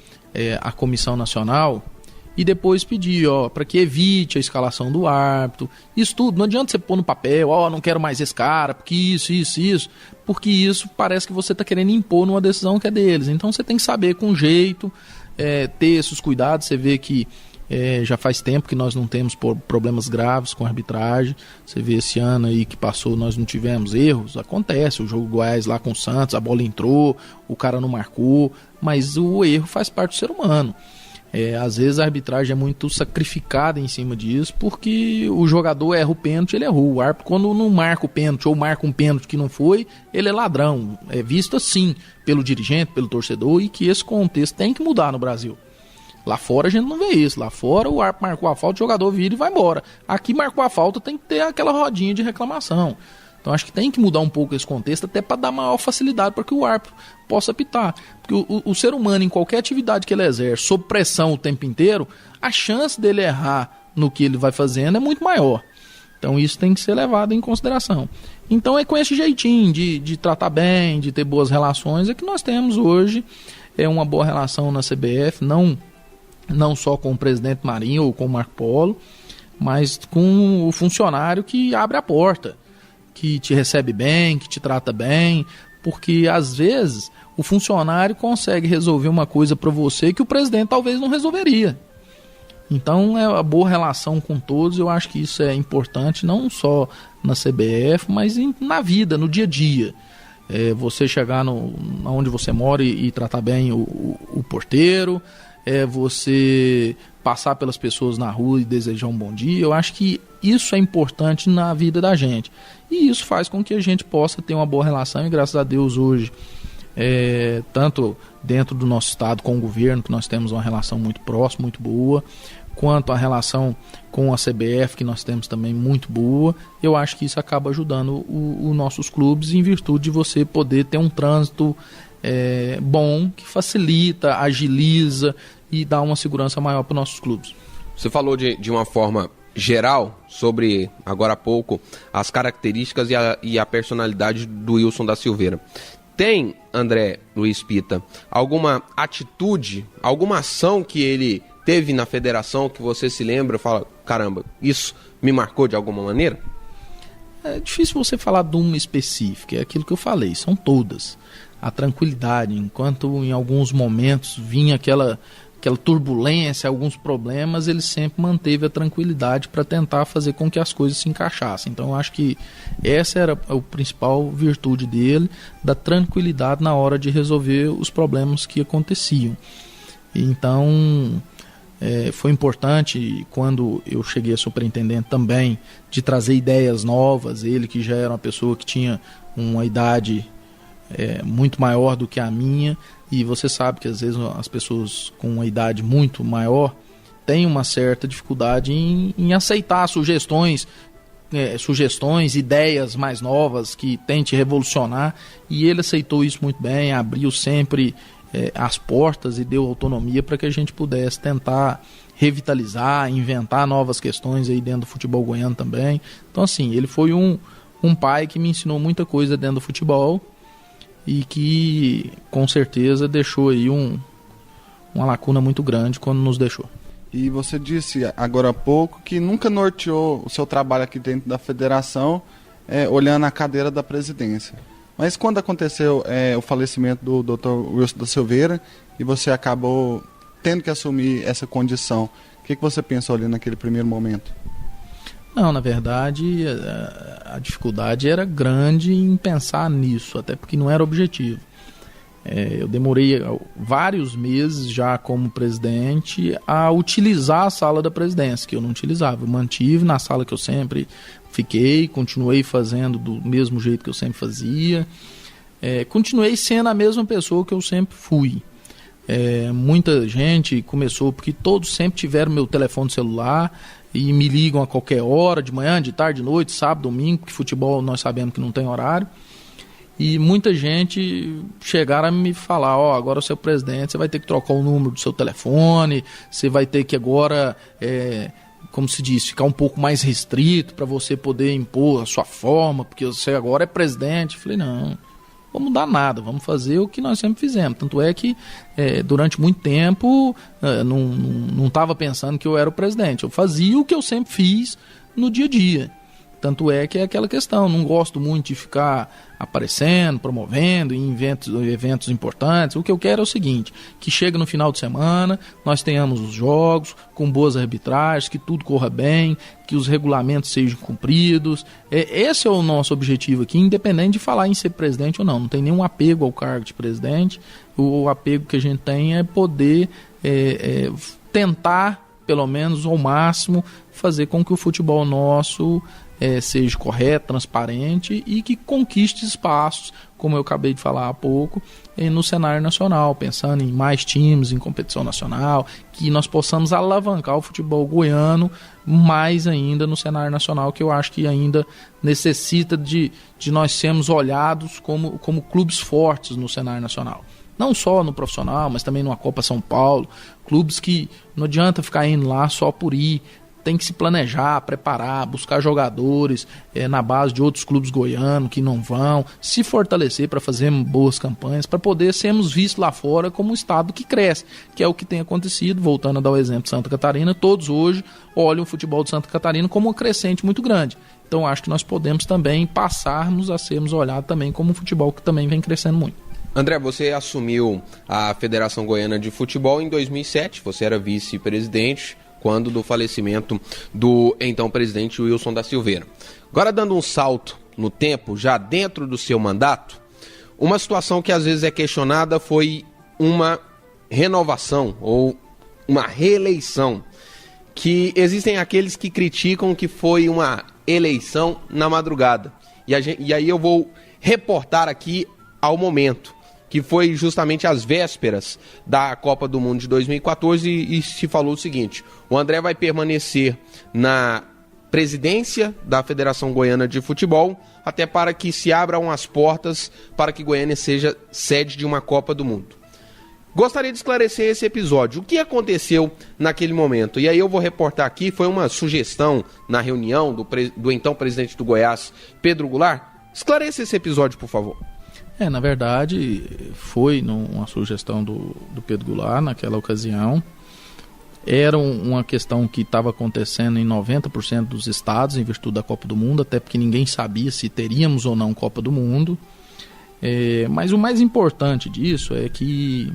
a Comissão Nacional, e depois pedir para que evite a escalação do árbitro. Isso tudo, não adianta você pôr no papel, não quero mais esse cara, porque isso, porque isso parece que você está querendo impor numa decisão que é deles. Então você tem que saber com jeito, ter esses cuidados. Você vê que já faz tempo que nós não temos problemas graves com a arbitragem. Você vê esse ano aí que passou, nós não tivemos erros. Acontece, o jogo do Goiás lá com o Santos, a bola entrou, o cara não marcou, mas o erro faz parte do ser humano. Às vezes a arbitragem é muito sacrificada em cima disso, porque o jogador erra o pênalti, ele errou. O árbitro, quando não marca o pênalti ou marca um pênalti que não foi, ele é ladrão. É visto assim pelo dirigente, pelo torcedor, e que esse contexto tem que mudar no Brasil. Lá fora a gente não vê isso. Lá fora o árbitro marcou a falta, o jogador vira e vai embora. Aqui marcou a falta, tem que ter aquela rodinha de reclamação. Então acho que tem que mudar um pouco esse contexto, até para dar maior facilidade para que o árbitro possa apitar. Porque o ser humano, em qualquer atividade que ele exerce, sob pressão o tempo inteiro, a chance dele errar no que ele vai fazendo é muito maior. Então isso tem que ser levado em consideração. Então é com esse jeitinho de tratar bem, de ter boas relações, é que nós temos hoje uma boa relação na CBF, não só com o presidente Marinho ou com o Marco Polo, mas com o funcionário que abre a porta, que te recebe bem, que te trata bem, porque às vezes o funcionário consegue resolver uma coisa para você que o presidente talvez não resolveria. Então a boa relação com todos, eu acho que isso é importante, não só na CBF, mas na vida, no dia a dia. Você chegar onde você mora e tratar bem o porteiro, você passar pelas pessoas na rua e desejar um bom dia. Eu acho que isso é importante na vida da gente. E isso faz com que a gente possa ter uma boa relação, e graças a Deus hoje, tanto dentro do nosso estado com o governo, que nós temos uma relação muito próxima, muito boa, quanto a relação com a CBF, que nós temos também muito boa. Eu acho que isso acaba ajudando os nossos clubes, em virtude de você poder ter um trânsito bom, que facilita, agiliza e dá uma segurança maior para os nossos clubes. Você falou de uma forma geral sobre, agora há pouco, as características e a personalidade do Wilson da Silveira. Tem, André Luiz Pita, alguma atitude, alguma ação que ele teve na federação que você se lembra e fala, caramba, isso me marcou de alguma maneira? É difícil você falar de uma específica, é aquilo que eu falei, são todas. A tranquilidade, enquanto em alguns momentos vinha aquela aquela turbulência, alguns problemas, ele sempre manteve a tranquilidade para tentar fazer com que as coisas se encaixassem. Então eu acho que essa era a principal virtude dele, da tranquilidade na hora de resolver os problemas que aconteciam. Então foi importante, quando eu cheguei a superintendente também, de trazer ideias novas. Ele, que já era uma pessoa que tinha uma idade muito maior do que a minha, e você sabe que às vezes as pessoas com uma idade muito maior têm uma certa dificuldade em aceitar sugestões, ideias mais novas que tente revolucionar, e ele aceitou isso muito bem, abriu sempre as portas e deu autonomia para que a gente pudesse tentar revitalizar, inventar novas questões aí dentro do futebol goiano também. Então assim, ele foi um pai que me ensinou muita coisa dentro do futebol, e que com certeza deixou aí uma lacuna muito grande quando nos deixou. E você disse agora há pouco que nunca norteou o seu trabalho aqui dentro da federação olhando a cadeira da presidência. Mas quando aconteceu o falecimento do Dr. Wilson da Silveira e você acabou tendo que assumir essa condição, o que você pensou ali naquele primeiro momento? Não, na verdade, a dificuldade era grande em pensar nisso, até porque não era objetivo. Eu demorei vários meses já como presidente a utilizar a sala da presidência, que eu não utilizava. Eu mantive na sala que eu sempre fiquei, continuei fazendo do mesmo jeito que eu sempre fazia, continuei sendo a mesma pessoa que eu sempre fui. Muita gente começou, porque todos sempre tiveram meu telefone celular e me ligam a qualquer hora, de manhã, de tarde, de noite, sábado, domingo, porque futebol nós sabemos que não tem horário. E muita gente chegaram a me falar, agora você é o presidente, você vai ter que trocar o número do seu telefone, você vai ter que agora, como se diz, ficar um pouco mais restrito para você poder impor a sua forma, porque você agora é presidente. Eu falei, não vou mudar nada, vamos fazer o que nós sempre fizemos. Tanto é que durante muito tempo não estava pensando que eu era o presidente, eu fazia o que eu sempre fiz no dia a dia. Tanto é que é aquela questão, não gosto muito de ficar aparecendo, promovendo em eventos importantes. O que eu quero é o seguinte, que chegue no final de semana, nós tenhamos os jogos com boas arbitragens, que tudo corra bem, que os regulamentos sejam cumpridos. Esse é o nosso objetivo aqui, independente de falar em ser presidente ou não. Não tem nenhum apego ao cargo de presidente. O apego que a gente tem é poder tentar, pelo menos ao máximo, fazer com que o futebol nosso seja correto, transparente e que conquiste espaços, como eu acabei de falar há pouco, no cenário nacional, pensando em mais times em competição nacional, que nós possamos alavancar o futebol goiano mais ainda no cenário nacional, que eu acho que ainda necessita de nós sermos olhados como clubes fortes no cenário nacional. Não só no profissional, mas também numa Copa São Paulo, clubes que não adianta ficar indo lá só por ir, tem que se planejar, preparar, buscar jogadores na base de outros clubes goianos que não vão, se fortalecer para fazer boas campanhas, para poder sermos vistos lá fora como um estado que cresce, que é o que tem acontecido. Voltando a dar o exemplo de Santa Catarina, todos hoje olham o futebol de Santa Catarina como uma crescente muito grande. Então acho que nós podemos também passarmos a sermos olhados também como um futebol que também vem crescendo muito. André, você assumiu a Federação Goiana de Futebol em 2007, você era vice-presidente quando do falecimento do então presidente Wilson da Silveira. Agora, dando um salto no tempo, já dentro do seu mandato, uma situação que às vezes é questionada foi uma renovação ou uma reeleição, que existem aqueles que criticam que foi uma eleição na madrugada. E aí eu vou reportar aqui ao momento, que foi justamente às vésperas da Copa do Mundo de 2014, e se falou o seguinte: o André vai permanecer na presidência da Federação Goiana de Futebol, até para que se abram as portas para que Goiânia seja sede de uma Copa do Mundo. Gostaria de esclarecer esse episódio, o que aconteceu naquele momento. E aí eu vou reportar aqui, foi uma sugestão na reunião do então presidente do Goiás, Pedro Goulart. Esclareça esse episódio, por favor. Na verdade, foi uma sugestão do Pedro Goulart naquela ocasião. Era uma questão que estava acontecendo em 90% dos estados, em virtude da Copa do Mundo, até porque ninguém sabia se teríamos ou não Copa do Mundo. Mas o mais importante disso é que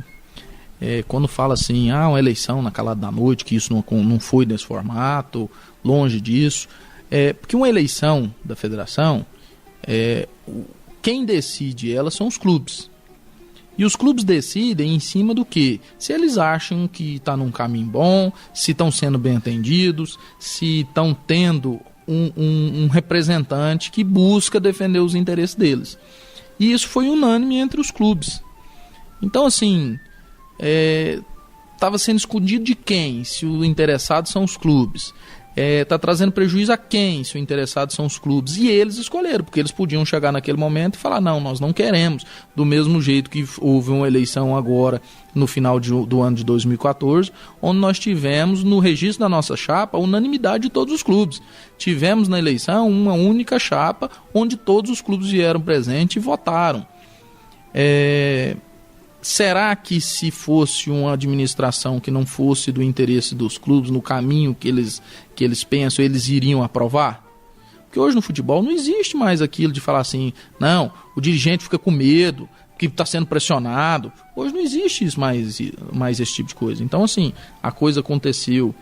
quando fala assim, uma eleição na calada da noite, que isso não foi nesse formato, longe disso. Porque uma eleição da federação, quem decide ela são os clubes. E os clubes decidem em cima do quê? Se eles acham que está num caminho bom, se estão sendo bem atendidos, se estão tendo um representante que busca defender os interesses deles. E isso foi unânime entre os clubes. Então, assim, estava sendo escondido de quem? Se o interessado são os clubes. Está trazendo prejuízo a quem? Se o interessado são os clubes. E eles escolheram, porque eles podiam chegar naquele momento e falar, não, nós não queremos. Do mesmo jeito que houve uma eleição agora, no final do ano de 2014, onde nós tivemos no registro da nossa chapa a unanimidade de todos os clubes. Tivemos na eleição uma única chapa, onde todos os clubes vieram presentes e votaram. Será que se fosse uma administração que não fosse do interesse dos clubes, no caminho que eles pensam, eles iriam aprovar? Porque hoje no futebol não existe mais aquilo de falar assim, não, o dirigente fica com medo, que está sendo pressionado. Hoje não existe isso mais esse tipo de coisa. Então, assim, a coisa aconteceu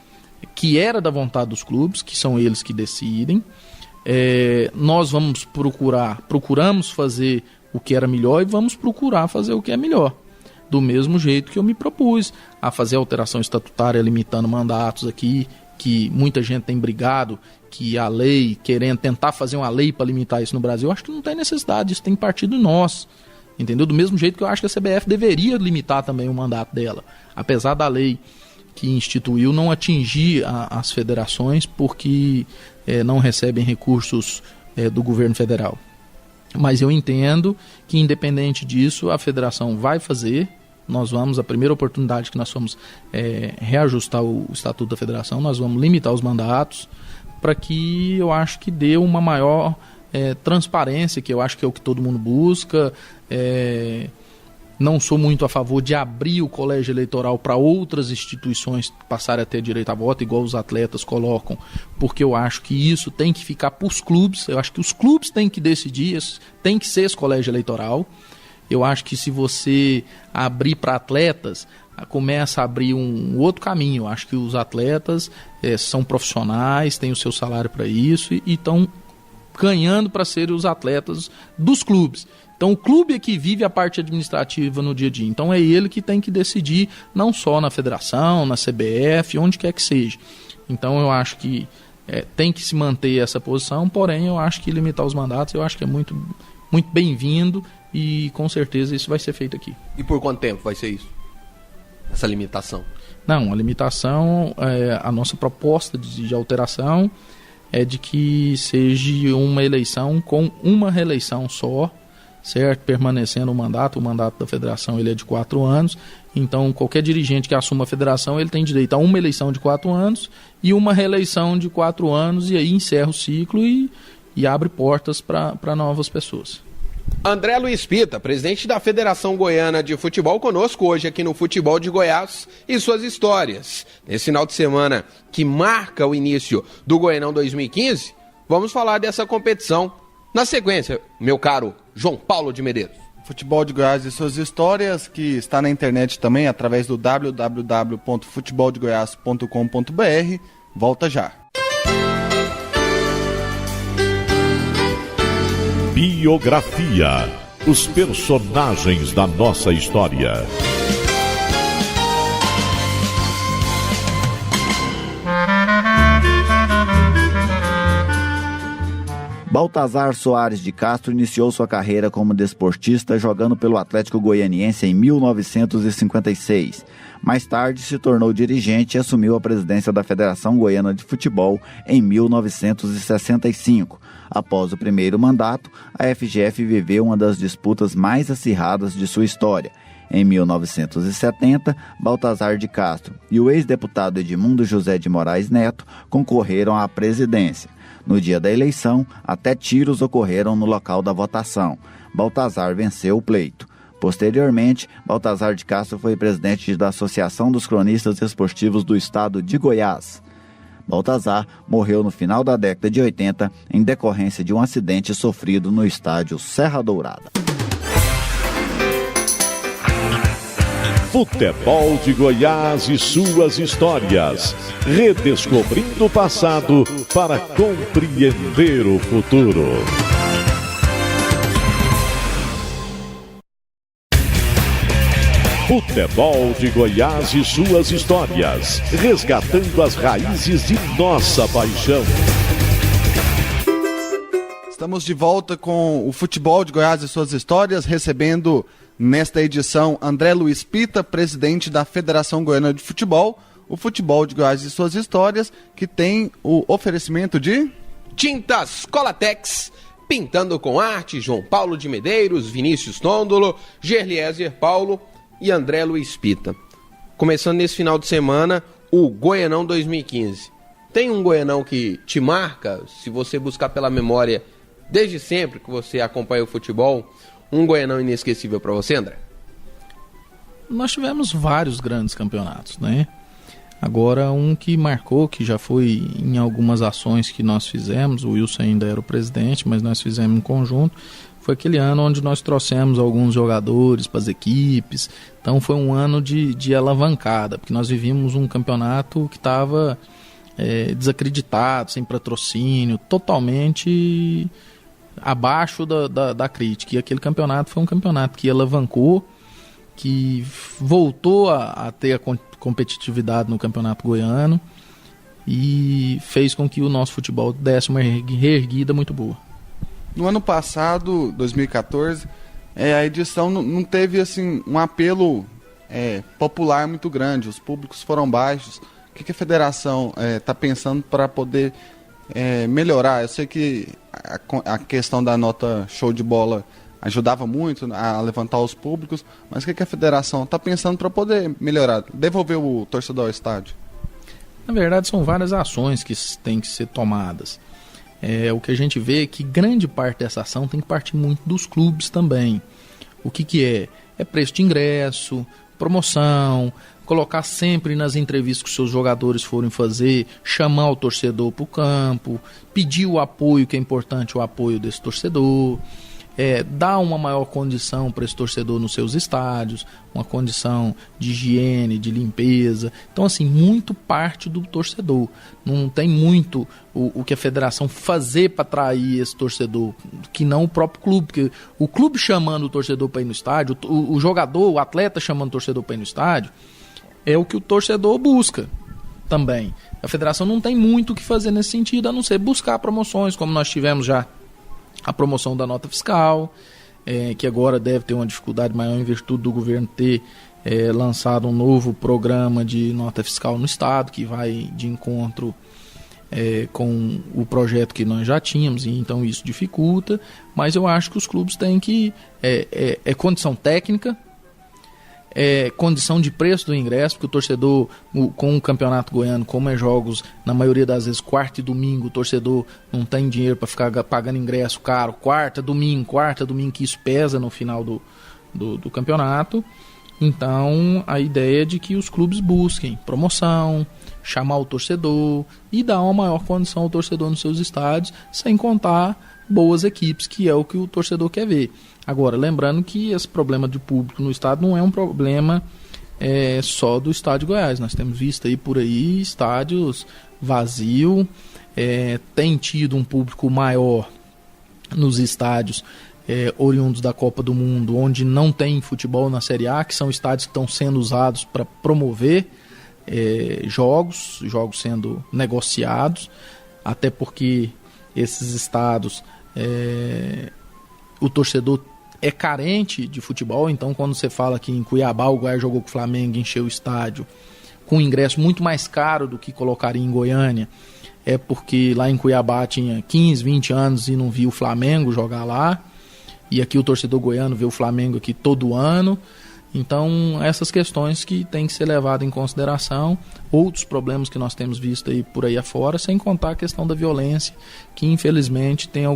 que era da vontade dos clubes, que são eles que decidem. Nós procuramos fazer o que era melhor e vamos procurar fazer o que é melhor. Do mesmo jeito que eu me propus a fazer alteração estatutária limitando mandatos aqui, que muita gente tem brigado, que a lei, querendo tentar fazer uma lei para limitar isso no Brasil, eu acho que não tem necessidade, isso tem partido em nós, entendeu? Do mesmo jeito que eu acho que a CBF deveria limitar também o mandato dela, apesar da lei que instituiu não atingir as federações porque não recebem recursos do governo federal. Mas eu entendo que, independente disso, a federação vai fazer. Nós vamos, a primeira oportunidade que nós vamos reajustar o Estatuto da Federação, nós vamos limitar os mandatos para que eu acho que dê uma maior transparência, que eu acho que é o que todo mundo busca. Não sou muito a favor de abrir o colégio eleitoral para outras instituições passarem a ter direito a voto, igual os atletas colocam, porque eu acho que isso tem que ficar para os clubes. Eu acho que os clubes têm que decidir, tem que ser esse colégio eleitoral. Eu acho que se você abrir para atletas, começa a abrir um outro caminho. Eu acho que os atletas são profissionais, têm o seu salário para isso e estão ganhando para serem os atletas dos clubes. Então o clube é que vive a parte administrativa no dia a dia. Então é ele que tem que decidir, não só na federação, na CBF, onde quer que seja. Então eu acho que tem que se manter essa posição, porém eu acho que limitar os mandatos, eu acho que é muito, muito bem-vindo e com certeza isso vai ser feito aqui. E por quanto tempo vai ser isso? Essa limitação? Não, a limitação, a nossa proposta de alteração é de que seja uma eleição com uma reeleição só, certo? Permanecendo o mandato da federação ele é de 4 anos, então qualquer dirigente que assuma a federação ele tem direito a uma eleição de 4 anos e uma reeleição de 4 anos e aí encerra o ciclo e abre portas para novas pessoas. André Luiz Pita, presidente da Federação Goiana de Futebol, conosco hoje aqui no Futebol de Goiás e suas histórias. Nesse final de semana que marca o início do Goianão 2015, vamos falar dessa competição. Na sequência, meu caro João Paulo de Medeiros. Futebol de Goiás e suas histórias, que está na internet também através do www.futeboldegoias.com.br. Volta já. Biografia. Os personagens da nossa história. Baltazar Soares de Castro iniciou sua carreira como desportista jogando pelo Atlético Goianiense em 1956. Mais tarde se tornou dirigente e assumiu a presidência da Federação Goiana de Futebol em 1965. Após o primeiro mandato, a FGF viveu uma das disputas mais acirradas de sua história. Em 1970, Baltazar de Castro e o ex-deputado Edmundo José de Moraes Neto concorreram à presidência. No dia da eleição, até tiros ocorreram no local da votação. Baltazar venceu o pleito. Posteriormente, Baltazar de Castro foi presidente da Associação dos Cronistas Esportivos do Estado de Goiás. Baltazar morreu no final da década de 80 em decorrência de um acidente sofrido no estádio Serra Dourada. Futebol de Goiás e suas histórias. Redescobrindo o passado para compreender o futuro. Futebol de Goiás e suas histórias. Resgatando as raízes de nossa paixão. Estamos de volta com o Futebol de Goiás e suas histórias, recebendo nesta edição André Luiz Pita, presidente da Federação Goiana de Futebol, o Futebol de Goiás e suas histórias, que tem o oferecimento de... Tintas Colatex, pintando com arte, João Paulo de Medeiros, Vinícius Tôndolo, Gerliezer Paulo e André Luiz Pita. Começando nesse final de semana, o Goianão 2015. Tem um Goianão que te marca, se você buscar pela memória... Desde sempre que você acompanha o futebol, um Goianão inesquecível para você, André? Nós tivemos vários grandes campeonatos, né? Agora, um que marcou, que já foi em algumas ações que nós fizemos, o Wilson ainda era o presidente, mas nós fizemos em conjunto, foi aquele ano onde nós trouxemos alguns jogadores para as equipes. Então foi um ano de alavancada, porque nós vivíamos um campeonato que estava desacreditado, sem patrocínio, totalmente... abaixo da crítica. E aquele campeonato foi um campeonato que alavancou, que voltou a ter a competitividade no campeonato goiano e fez com que o nosso futebol desse uma reerguida muito boa. No ano passado, 2014, a edição não teve assim, um apelo popular muito grande, os públicos foram baixos. O que a federação está pensando para poder melhorar? Eu sei que a questão da nota show de bola ajudava muito a levantar os públicos, mas o que a federação está pensando para poder melhorar, devolver o torcedor ao estádio? Na verdade, são várias ações que têm que ser tomadas. O que a gente vê é que grande parte dessa ação tem que partir muito dos clubes também. O que é? É preço de ingresso, promoção, colocar sempre nas entrevistas que os seus jogadores forem fazer, chamar o torcedor para o campo, pedir o apoio, que é importante, o apoio desse torcedor, dar uma maior condição para esse torcedor nos seus estádios, uma condição de higiene, de limpeza. Então, assim, muito parte do torcedor. Não tem muito o que a federação fazer para atrair esse torcedor, que não o próprio clube, porque o clube chamando o torcedor para ir no estádio, o jogador, o atleta chamando o torcedor para ir no estádio, é o que o torcedor busca também. A federação não tem muito o que fazer nesse sentido, a não ser buscar promoções, como nós tivemos já a promoção da nota fiscal, que agora deve ter uma dificuldade maior em virtude do governo ter lançado um novo programa de nota fiscal no estado, que vai de encontro com o projeto que nós já tínhamos, e então isso dificulta, mas eu acho que os clubes têm que... condição técnica, condição de preço do ingresso, porque o torcedor, com o campeonato goiano, como é jogos, na maioria das vezes, quarta e domingo, o torcedor não tem dinheiro para ficar pagando ingresso caro, quarta, domingo, que isso pesa no final do campeonato. Então, a ideia é de que os clubes busquem promoção, chamar o torcedor e dar uma maior condição ao torcedor nos seus estádios, sem contar boas equipes, que é o que o torcedor quer ver. Agora, lembrando que esse problema de público no estado não é um problema só do estádio Goiás. Nós temos visto aí por aí estádios vazios, tem tido um público maior nos estádios oriundos da Copa do Mundo, onde não tem futebol na Série A, que são estádios que estão sendo usados para promover jogos sendo negociados, até porque esses estados, o torcedor é carente de futebol. Então, quando você fala que em Cuiabá o Goiás jogou com o Flamengo, encheu o estádio com um ingresso muito mais caro do que colocaria em Goiânia, é porque lá em Cuiabá tinha 15, 20 anos e não via o Flamengo jogar lá, e aqui o torcedor goiano vê o Flamengo aqui todo ano. Então, essas questões que têm que ser levadas em consideração, outros problemas que nós temos visto aí por aí afora, sem contar a questão da violência, que infelizmente tem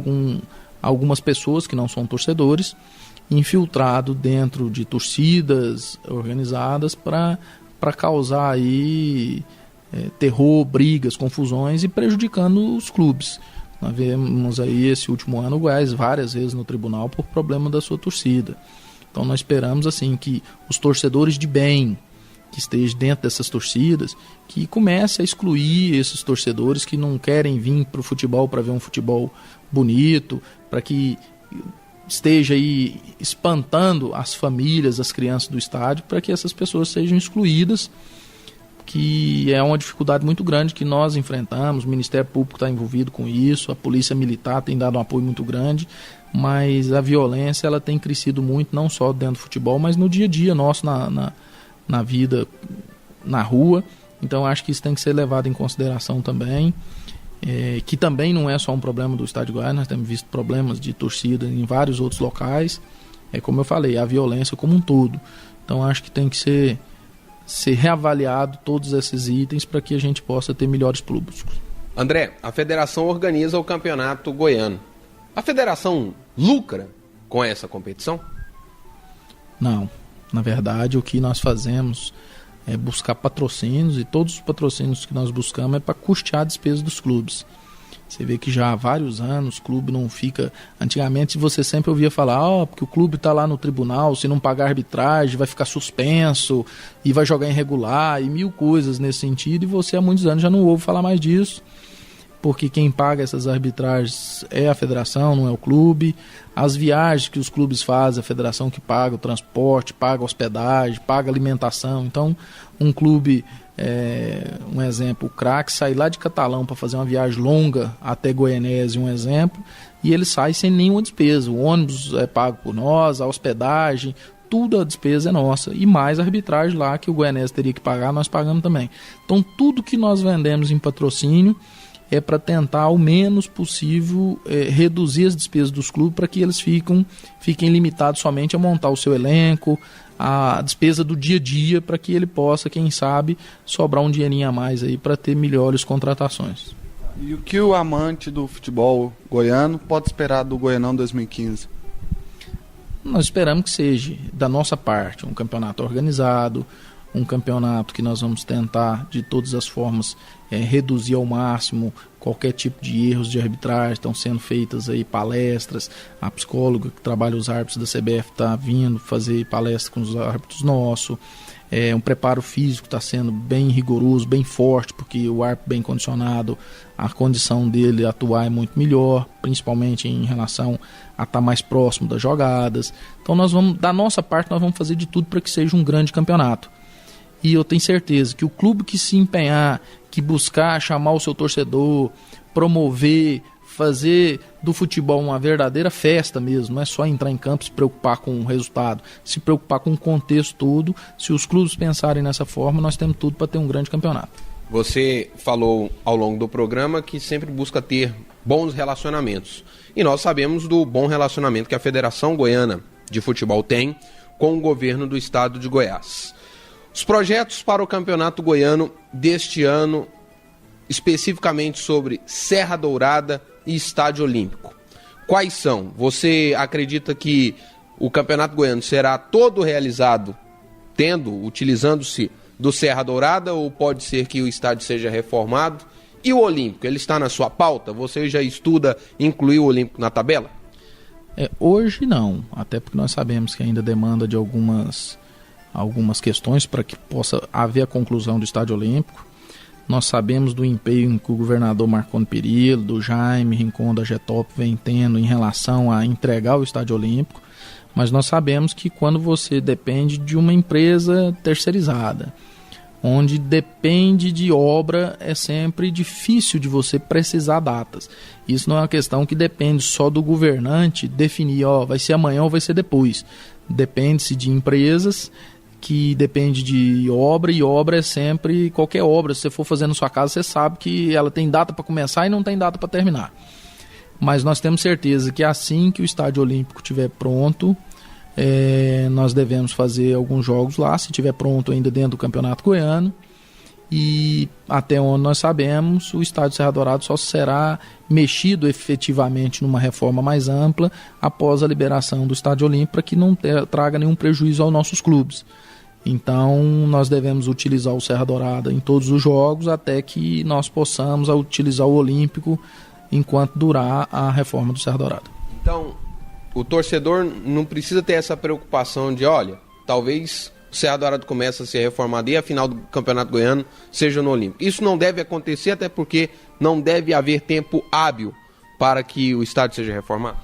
algumas pessoas que não são torcedores infiltrado dentro de torcidas organizadas para causar aí terror, brigas, confusões e prejudicando os clubes. Nós vemos aí esse último ano o Goiás várias vezes no tribunal por problema da sua torcida. Então nós esperamos assim que os torcedores de bem que estejam dentro dessas torcidas, que comece a excluir esses torcedores que não querem vir para o futebol para ver um futebol bonito, para que esteja aí espantando as famílias, as crianças do estádio, para que essas pessoas sejam excluídas, que é uma dificuldade muito grande que nós enfrentamos. O Ministério Público está envolvido com isso, a Polícia Militar tem dado um apoio muito grande, mas a violência ela tem crescido muito, não só dentro do futebol, mas no dia a dia nosso, na vida, na rua. Então acho que isso tem que ser levado em consideração também, que também não é só um problema do Estado de Goiás, nós temos visto problemas de torcida em vários outros locais, como eu falei, a violência como um todo. Então acho que tem que ser reavaliado todos esses itens para que a gente possa ter melhores públicos. André, a federação organiza o campeonato goiano. A federação lucra com essa competição? Não. Na verdade, o que nós fazemos é buscar patrocínios, e todos os patrocínios que nós buscamos é para custear a despesa dos clubes. Você vê que já há vários anos o clube não fica... Antigamente você sempre ouvia falar, porque o clube está lá no tribunal, se não pagar arbitragem vai ficar suspenso e vai jogar irregular e mil coisas nesse sentido, e você há muitos anos já não ouve falar mais disso, porque quem paga essas arbitragens é a federação, não é o clube. As viagens que os clubes fazem, a federação que paga o transporte, paga a hospedagem, paga a alimentação. Então, um clube, um exemplo, o Crack sai lá de Catalão para fazer uma viagem longa até Goianésia, um exemplo, e ele sai sem nenhuma despesa. O ônibus é pago por nós, a hospedagem, tudo a despesa é nossa. E mais a arbitragem lá que o Goianésia teria que pagar, nós pagamos também. Então, tudo que nós vendemos em patrocínio é para tentar ao menos possível reduzir as despesas dos clubes para que eles fiquem limitados somente a montar o seu elenco, a despesa do dia a dia, para que ele possa, quem sabe, sobrar um dinheirinho a mais aí para ter melhores contratações. E o que o amante do futebol goiano pode esperar do Goianão 2015? Nós esperamos que seja, da nossa parte, um campeonato organizado, um campeonato que nós vamos tentar de todas as formas reduzir ao máximo qualquer tipo de erros de arbitragem. Estão sendo feitas aí palestras, a psicóloga que trabalha os árbitros da CBF está vindo fazer palestra com os árbitros nossos, um preparo físico está sendo bem rigoroso, bem forte, porque o árbitro bem condicionado, a condição dele atuar é muito melhor, principalmente em relação a estar mais próximo das jogadas. Então nós vamos, da nossa parte, nós vamos fazer de tudo para que seja um grande campeonato. E eu tenho certeza que o clube que se empenhar, que buscar chamar o seu torcedor, promover, fazer do futebol uma verdadeira festa mesmo, não é só entrar em campo e se preocupar com o resultado, se preocupar com o contexto todo. Se os clubes pensarem nessa forma, nós temos tudo para ter um grande campeonato. Você falou ao longo do programa que sempre busca ter bons relacionamentos. E nós sabemos do bom relacionamento que a Federação Goiana de Futebol tem com o governo do estado de Goiás. Os projetos para o Campeonato Goiano deste ano, especificamente sobre Serra Dourada e Estádio Olímpico, quais são? Você acredita que o Campeonato Goiano será todo realizado utilizando-se do Serra Dourada, ou pode ser que o estádio seja reformado? E o Olímpico, ele está na sua pauta? Você já estuda incluir o Olímpico na tabela? Hoje não, até porque nós sabemos que ainda demanda de algumas questões para que possa haver a conclusão do Estádio Olímpico. Nós sabemos do empenho que o governador Marconi Perillo, do Jaime Rincon, da Getop vem tendo em relação a entregar o Estádio Olímpico, mas nós sabemos que quando você depende de uma empresa terceirizada, onde depende de obra, é sempre difícil de você precisar datas. Isso não é uma questão que depende só do governante definir, vai ser amanhã ou vai ser depois. Depende-se de empresas que depende de obra, e obra é sempre qualquer obra. Se você for fazer na sua casa, você sabe que ela tem data para começar e não tem data para terminar. Mas nós temos certeza que assim que o Estádio Olímpico estiver pronto, nós devemos fazer alguns jogos lá, se estiver pronto ainda dentro do Campeonato Goiano. E até onde nós sabemos, o Estádio Serra Dourada só será mexido efetivamente numa reforma mais ampla após a liberação do Estádio Olímpico, para que não traga nenhum prejuízo aos nossos clubes. Então nós devemos utilizar o Serra Dourada em todos os jogos até que nós possamos utilizar o Olímpico enquanto durar a reforma do Serra Dourada. Então, o torcedor não precisa ter essa preocupação de, olha, talvez o Serra Dourada comece a ser reformado e a final do Campeonato Goiano seja no Olímpico. Isso não deve acontecer, até porque não deve haver tempo hábil para que o estádio seja reformado.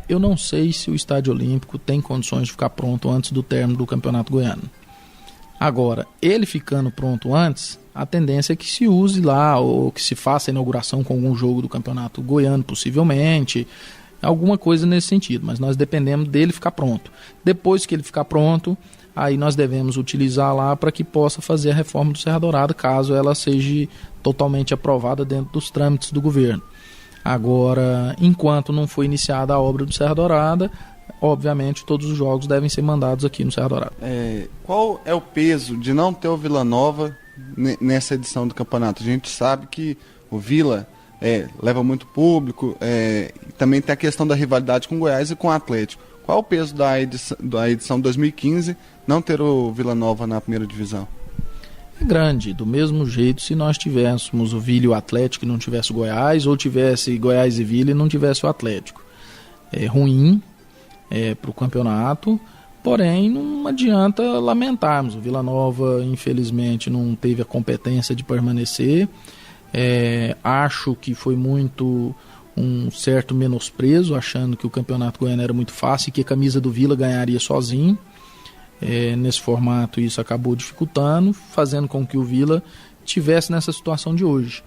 Eu não sei se o Estádio Olímpico tem condições de ficar pronto antes do término do Campeonato Goiano. Agora, ele ficando pronto antes, a tendência é que se use lá, ou que se faça a inauguração com algum jogo do Campeonato Goiano, possivelmente, alguma coisa nesse sentido, mas nós dependemos dele ficar pronto. Depois que ele ficar pronto, aí nós devemos utilizar lá para que possa fazer a reforma do Serra Dourada, caso ela seja totalmente aprovada dentro dos trâmites do governo. Agora, enquanto não foi iniciada a obra do Serra Dourada, obviamente todos os jogos devem ser mandados aqui no Serra Dourada. Qual é o peso de não ter o Vila Nova nessa edição do campeonato? A gente sabe que o Vila leva muito público, também tem a questão da rivalidade com o Goiás e com o Atlético. Qual é o peso da edição 2015 não ter o Vila Nova na primeira divisão? É grande, do mesmo jeito se nós tivéssemos o Vila e o Atlético e não tivesse o Goiás, ou tivesse Goiás e Vila e não tivesse o Atlético. É ruim para o campeonato, porém não adianta lamentarmos. O Vila Nova infelizmente não teve a competência de permanecer. Acho que foi muito um certo menosprezo, achando que o Campeonato Goiano era muito fácil e que a camisa do Vila ganharia sozinho. Nesse formato isso acabou dificultando, fazendo com que o Vila estivesse nessa situação de hoje.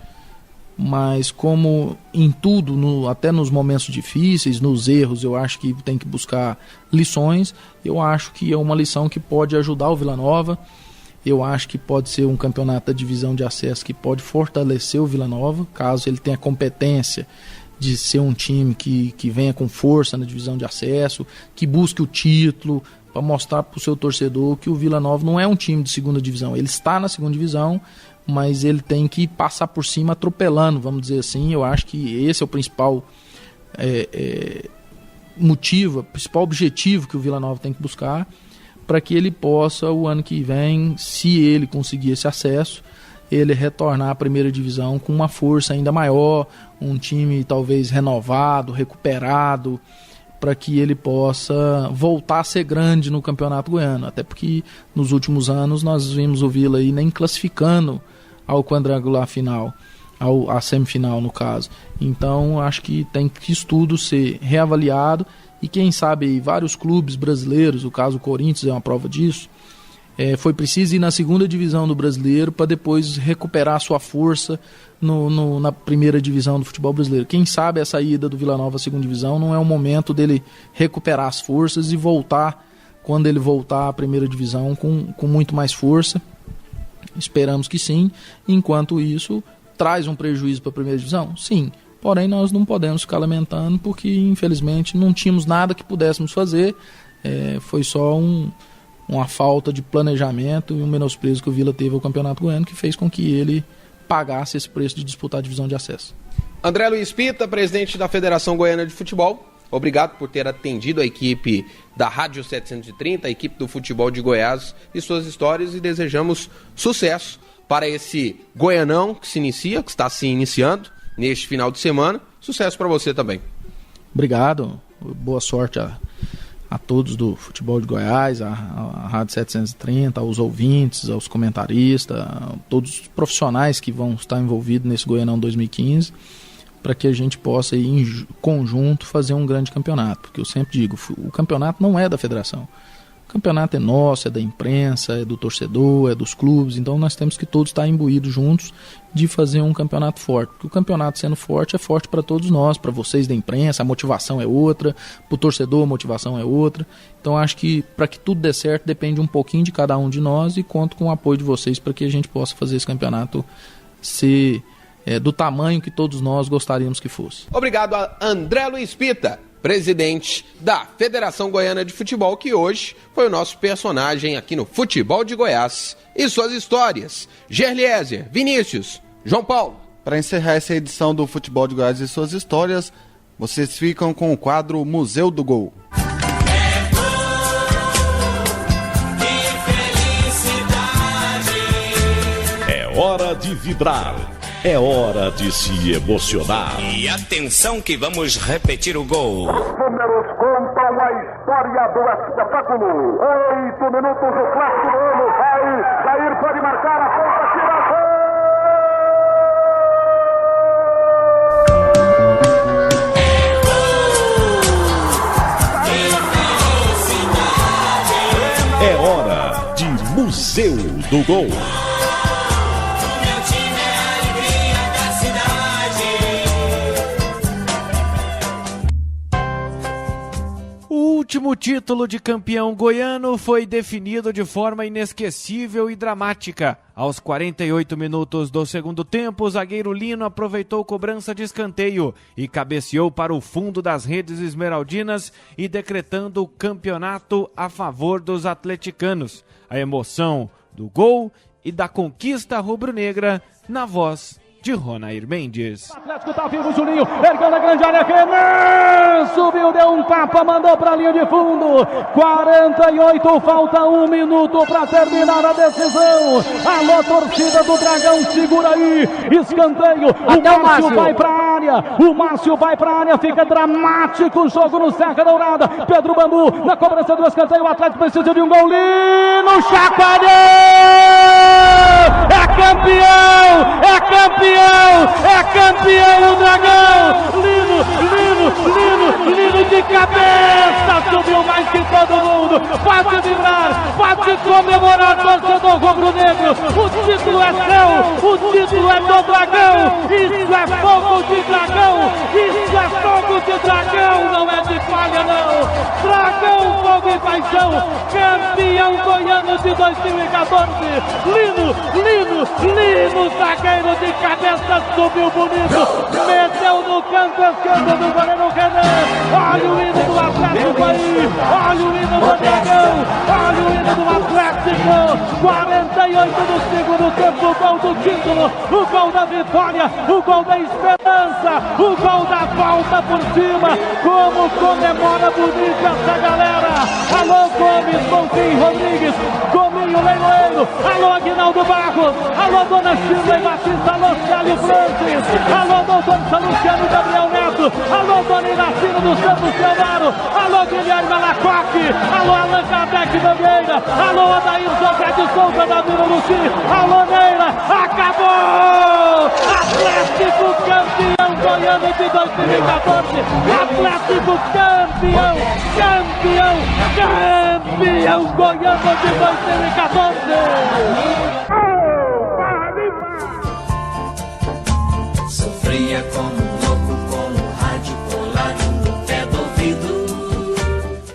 Mas como em tudo, até nos momentos difíceis, nos erros, eu acho que tem que buscar lições. Eu acho que é uma lição que pode ajudar o Vila Nova. Eu acho que pode ser um campeonato da divisão de acesso que pode fortalecer o Vila Nova, caso ele tenha competência de ser um time que venha com força na divisão de acesso, que busque o título, para mostrar para o seu torcedor que o Vila Nova não é um time de segunda divisão. Ele está na segunda divisão, mas ele tem que passar por cima atropelando, vamos dizer assim. Eu acho que esse é o principal motivo, o principal objetivo que o Vila Nova tem que buscar, para que ele possa, o ano que vem, se ele conseguir esse acesso, ele retornar à primeira divisão com uma força ainda maior, um time talvez renovado, recuperado, para que ele possa voltar a ser grande no Campeonato Goiano. Até porque nos últimos anos nós vimos o Vila aí nem classificando ao quadrangular final, à semifinal no caso. Então acho que tem que isso tudo ser reavaliado e quem sabe aí, vários clubes brasileiros, o caso do Corinthians é uma prova disso, foi preciso ir na segunda divisão do brasileiro para depois recuperar a sua força na primeira divisão do futebol brasileiro. Quem sabe essa ida do Vila Nova à segunda divisão não é o momento dele recuperar as forças e voltar, quando ele voltar à primeira divisão, com muito mais força. Esperamos que sim. Enquanto isso, traz um prejuízo para a primeira divisão? Sim. Porém, nós não podemos ficar lamentando porque, infelizmente, não tínhamos nada que pudéssemos fazer. Foi só uma falta de planejamento e um menosprezo que o Vila teve ao Campeonato Goiano que fez com que ele pagasse esse preço de disputar a divisão de acesso. André Luiz Pita, presidente da Federação Goiana de Futebol, obrigado por ter atendido a equipe da Rádio 730, a equipe do futebol de Goiás e suas histórias, e desejamos sucesso para esse Goianão que se inicia, que está se iniciando neste final de semana. Sucesso para você também. Obrigado, boa sorte a todos do futebol de Goiás, a Rádio 730, aos ouvintes, aos comentaristas, a todos os profissionais que vão estar envolvidos nesse Goianão 2015, para que a gente possa, em conjunto, fazer um grande campeonato. Porque eu sempre digo, o campeonato não é da federação. O campeonato é nosso, é da imprensa, é do torcedor, é dos clubes, então nós temos que todos estar imbuídos juntos de fazer um campeonato forte. Porque o campeonato sendo forte, é forte para todos nós, para vocês da imprensa, a motivação é outra, para o torcedor a motivação é outra. Então acho que para que tudo dê certo depende um pouquinho de cada um de nós e conto com o apoio de vocês para que a gente possa fazer esse campeonato ser do tamanho que todos nós gostaríamos que fosse. Obrigado a André Luiz Pita, presidente da Federação Goiana de Futebol, que hoje foi o nosso personagem aqui no Futebol de Goiás e suas histórias. Gerliezer, Vinícius, João Paulo. Para encerrar essa edição do Futebol de Goiás e suas histórias, vocês ficam com o quadro Museu do Gol. É hora de vibrar. É hora de se emocionar. E atenção que vamos repetir o gol. Os números contam a história do espetáculo. 8 minutos do clássico do ano. Vai, Jair pode marcar a ponta, tira É hora de Museu do Gol. O último título de campeão goiano foi definido de forma inesquecível e dramática. Aos 48 minutos do segundo tempo, o zagueiro Lino aproveitou cobrança de escanteio e cabeceou para o fundo das redes esmeraldinas e decretando o campeonato a favor dos atleticanos. A emoção do gol e da conquista rubro-negra na voz de Ronair Mendes. O Atlético tá vivo, Juninho, ergueu na grande área, Renan, subiu, deu um tapa, mandou pra linha de fundo, 48, falta 1 minuto pra terminar a decisão. Alô, torcida do Dragão, segura aí, escanteio, o Márcio vai pra área, fica dramático o jogo no Serra Dourada, Pedro Bambu, na cobrança do escanteio, o Atlético precisa de um gol, Lino, chacoalhou, é campeão o Dragão, Lino de cabeça, subiu mais que todo mundo, pode vibrar, pode comemorar, torcedor rubro-negro, o título é seu, o título é do Dragão, isso é fogo de dragão, não é de palha não, Dragão, fogo e paixão, campeão goiano de 2014, Lino, zagueiro de cabeça, subiu bonito, meteu no canto esquerdo do goleiro Renan, olha o hino do Atlético aí, olha o hino do Dragão, olha o hino do Atlético, 48 do segundo tempo, o gol do título, o gol da vitória, o gol da esperança, o gol da volta por cima, como comemora bonito essa galera, alô Gomes, Bonfim, Rodrigues, Gominho, Leiloeiro, alô Aguinaldo Barros, alô Dona Shirley Batista, alô Célio Francis, alô doutor Salustiano Gabriel Neto, alô Dona Inacina do Santos Teodoro, alô Guilherme Alacoque, alô Allan Kardec Bandeira, alô Adair José de Souza da Vila Luci, alô Neira, acabou! Atlético campeão goiano de 2014, Atlético campeão goiano de 2014! Sofria como louco com o rádio colado no pé do ouvido.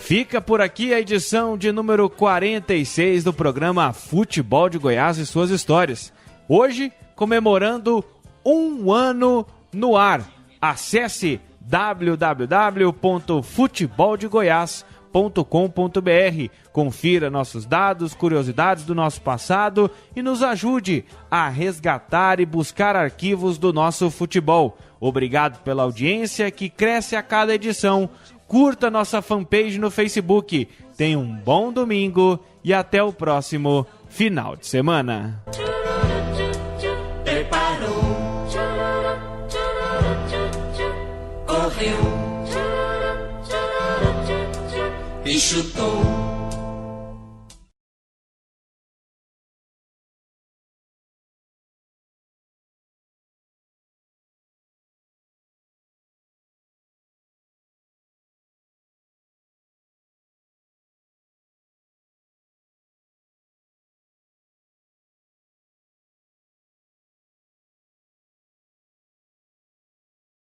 Fica por aqui a edição de número 46 do programa Futebol de Goiás e suas histórias. Hoje, comemorando um ano no ar. Acesse www.futeboldegoias.com.br. Confira nossos dados, curiosidades do nosso passado e nos ajude a resgatar e buscar arquivos do nosso futebol. Obrigado pela audiência que cresce a cada edição. Curta nossa fanpage no Facebook. Tenha um bom domingo e até o próximo final de semana. Preparou, correu e chutou.